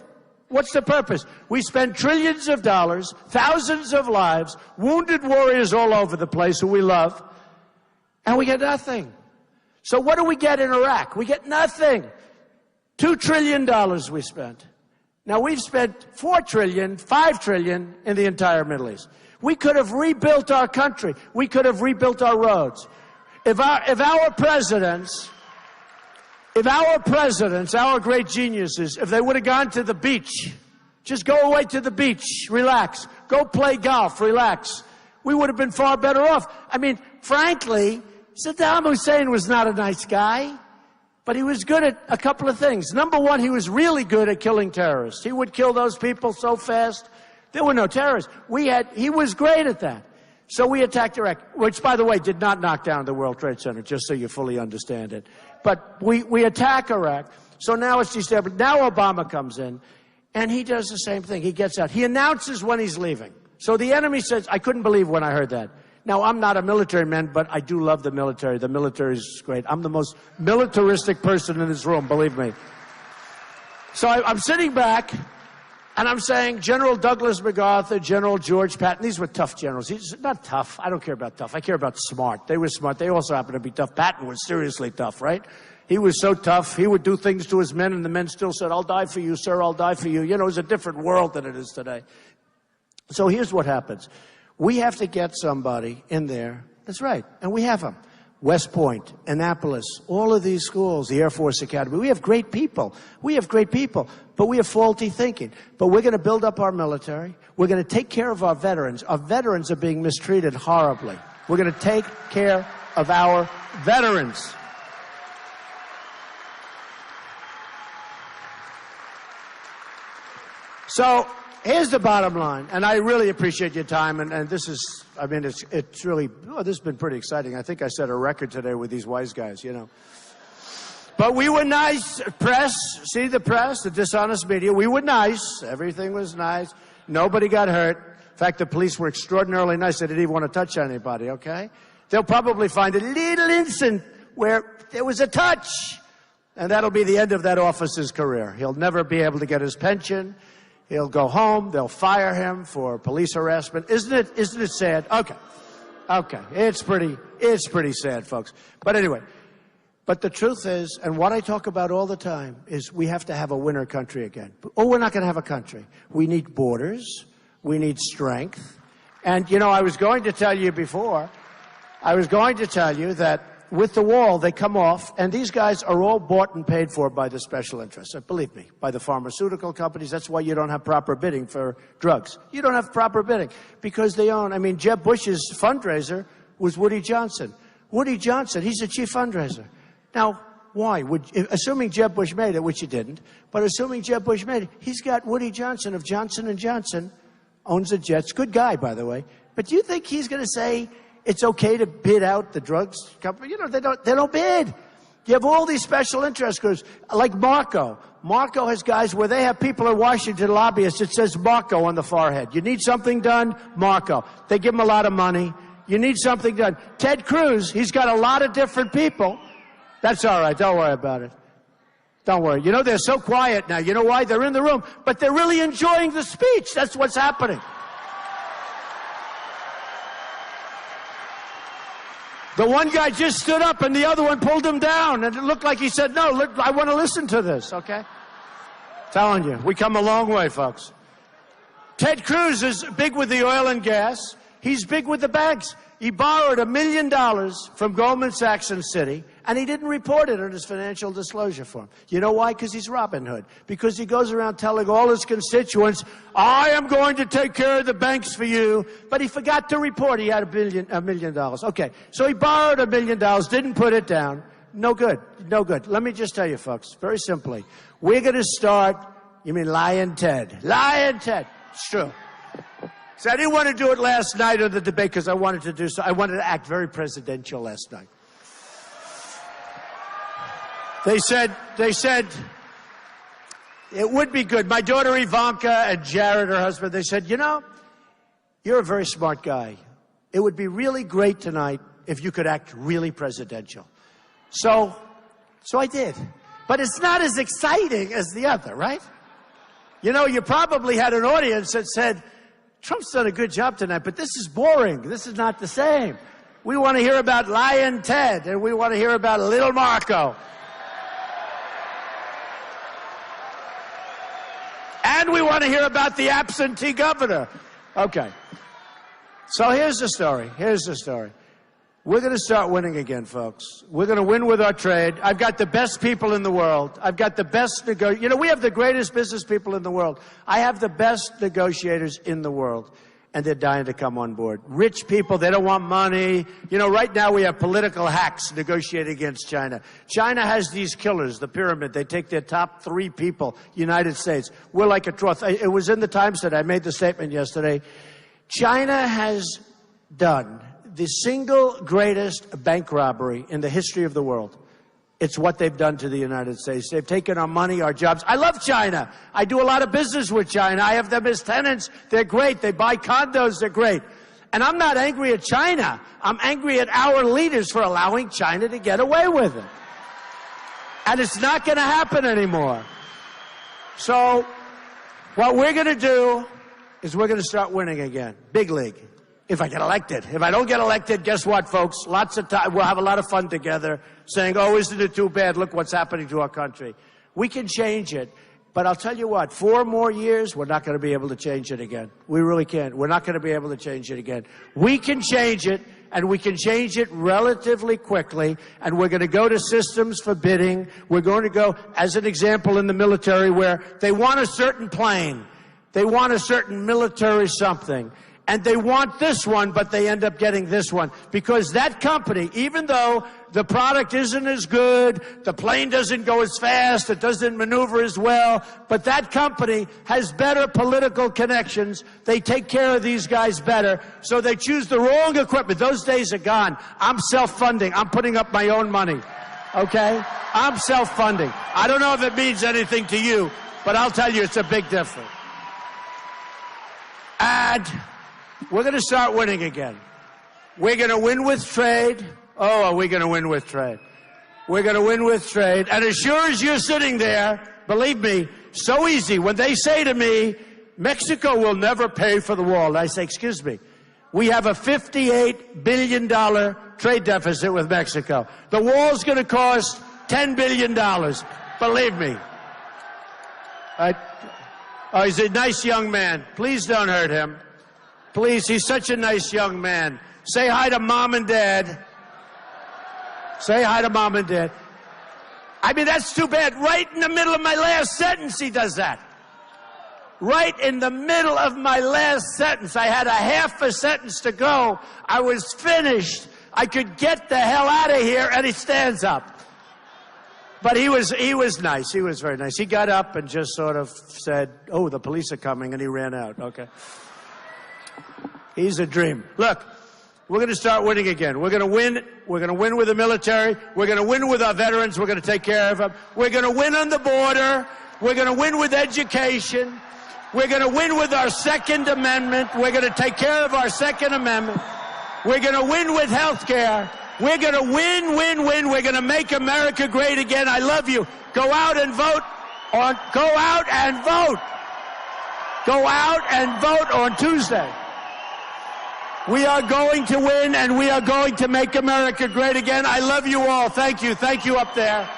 What's the purpose? We spend trillions of dollars, thousands of lives, wounded warriors all over the place who we love, and we get nothing. So what do we get in Iraq? We get nothing. $2 trillion we spent. Now, we've spent $4 trillion, $5 trillion in the entire Middle East. We could have rebuilt our country. We could have rebuilt our roads. If our presidents, our great geniuses, if they would have gone to the beach, just go away to the beach, relax, go play golf, relax, we would have been far better off. I mean, frankly, Saddam Hussein was not a nice guy. But he was good at a couple of things. Number one, he was really good at killing terrorists. He would kill those people so fast. There were no terrorists. He was great at that. So we attacked Iraq, which, by the way, did not knock down the World Trade Center, just so you fully understand it. But we attack Iraq. So now it's destabilized. Now Obama comes in, and he does the same thing. He gets out. He announces when he's leaving. So the enemy says, I couldn't believe when I heard that. Now, I'm not a military man, but I do love the military. The military is great. I'm the most militaristic person in this room, believe me. So I'm sitting back, and I'm saying, General Douglas MacArthur, General George Patton, these were tough generals. He's not tough. I don't care about tough. I care about smart. They were smart. They also happen to be tough. Patton was seriously tough, right? He was so tough. He would do things to his men, and the men still said, I'll die for you, sir, I'll die for you. You know, it was a different world than it is today. So here's what happens. We have to get somebody in there. That's right. And we have them. West Point, Annapolis, all of these schools, the Air Force Academy. We have great people. We have great people, but we have faulty thinking. But we're going to build up our military. We're going to take care of our veterans. Our veterans are being mistreated horribly. We're going to take care of our veterans. So here's the bottom line, and I really appreciate your time, and this is, I mean, it's really, oh, this has been pretty exciting. I think I set a record today with these wise guys, you know. But we were nice, press, see the press, the dishonest media, we were nice, everything was nice, nobody got hurt. In fact, the police were extraordinarily nice, they didn't even want to touch anybody, okay? They'll probably find a little incident where there was a touch, and that'll be the end of that officer's career. He'll never be able to get his pension. He'll go home. They'll fire him for police harassment. Isn't it sad? Okay. It's pretty sad, folks. But anyway, but the truth is, and what I talk about all the time, is we have to have a winner country again. Oh, we're not going to have a country. We need borders. We need strength. And, you know, I was going to tell you before, that with the wall, they come off, and these guys are all bought and paid for by the special interests. Believe me, by the pharmaceutical companies. That's why you don't have proper bidding for drugs. You don't have proper bidding because they own. I mean, Jeb Bush's fundraiser was Woody Johnson. Woody Johnson, he's the chief fundraiser. Now, why? Assuming Jeb Bush made it, which he didn't, but assuming Jeb Bush made it, he's got Woody Johnson of Johnson & Johnson, owns the Jets. Good guy, by the way. But do you think he's going to say it's okay to bid out the drugs company? You know, they don't bid. You have all these special interest groups, like Marco. Marco has guys where they have people in Washington, lobbyists, it says Marco on the forehead. You need something done? Marco. They give him a lot of money. You need something done. Ted Cruz, he's got a lot of different people. That's all right. Don't worry about it. Don't worry. You know, they're so quiet now. You know why? They're in the room, but they're really enjoying the speech. That's what's happening. The one guy just stood up and the other one pulled him down, and it looked like he said, no, look, I want to listen to this, okay? Telling you, we come a long way, folks. Ted Cruz is big with the oil and gas. He's big with the banks. He borrowed $1 million from Goldman Sachs and Citi, and he didn't report it on his financial disclosure form. You know why? Because he's Robin Hood. Because he goes around telling all his constituents, I am going to take care of the banks for you. But he forgot to report he had $1 million. Okay, so he borrowed $1 million, didn't put it down. No good, no good. Let me just tell you, folks, very simply. We're going to start, you mean Lion Ted. Lion Ted. It's true. So I didn't want to do it last night or the debate because I wanted to do so. I wanted to act very presidential last night. They said it would be good. My daughter Ivanka and Jared, her husband, they said, you know, you're a very smart guy. It would be really great tonight if you could act really presidential. So I did. But it's not as exciting as the other, right? You know, you probably had an audience that said, Trump's done a good job tonight, but this is boring. This is not the same. We want to hear about Lion Ted, and we want to hear about Little Marco. And we want to hear about the absentee governor. Okay. So here's the story. Here's the story. We're going to start winning again, folks. We're going to win with our trade. I've got the best people in the world. I've got the best you know, we have the greatest business people in the world. I have the best negotiators in the world, and they're dying to come on board. Rich people, they don't want money. You know, right now we have political hacks negotiating against China. China has these killers, the pyramid. They take their top 3 people, United States. We're like a trough. It was in the Times today. I made the statement yesterday. China has done the single greatest bank robbery in the history of the world. It's what they've done to the United States. They've taken our money, our jobs. I love China. I do a lot of business with China. I have them as tenants. They're great. They buy condos. They're great. And I'm not angry at China. I'm angry at our leaders for allowing China to get away with it. And it's not going to happen anymore. So what we're going to do is we're going to start winning again. Big league. If I get elected. If I don't get elected, guess what, folks? Lots of time. We'll have a lot of fun together saying, oh, isn't it too bad? Look what's happening to our country. We can change it. But I'll tell you what, 4 more years, we're not going to be able to change it again. We really can't. We're not going to be able to change it again. We can change it, and we can change it relatively quickly, and we're going to go to systems for bidding. We're going to go, as an example, in the military where they want a certain plane. They want a certain military something. And they want this one, but they end up getting this one. Because that company, even though the product isn't as good, the plane doesn't go as fast, it doesn't maneuver as well, but that company has better political connections. They take care of these guys better, so they choose the wrong equipment. Those days are gone. I'm self-funding. I'm putting up my own money. Okay? I'm self-funding. I don't know if it means anything to you, but I'll tell you it's a big difference. And we're going to start winning again. We're going to win with trade. Oh, are we going to win with trade? We're going to win with trade. And as sure as you're sitting there, believe me, so easy. When they say to me, Mexico will never pay for the wall, I say, excuse me, we have a $58 billion trade deficit with Mexico. The wall's going to cost $10 billion. Believe me. Oh, he's a nice young man. Please don't hurt him. Please, he's such a nice young man. Say hi to Mom and Dad. Say hi to Mom and Dad. I mean, that's too bad. Right in the middle of my last sentence, he does that. Right in the middle of my last sentence. I had a half a sentence to go. I was finished. I could get the hell out of here, and he stands up. But he was nice. He was very nice. He got up and just sort of said, oh, the police are coming, and he ran out. Okay. He's a dream. Look, we're going to start winning again. We're going to win. We're going to win with the military. We're going to win with our veterans. We're going to take care of them. We're going to win on the border. We're going to win with education. We're going to win with our Second Amendment. We're going to take care of our Second Amendment. We're going to win with health care. We're going to win, win, win. We're going to make America great again. I love you. Go out and vote. Go out and vote. Go out and vote on Tuesday. We are going to win, and we are going to make America great again. I love you all. Thank you. Thank you up there.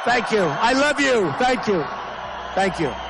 Thank you. I love you. Thank you. Thank you.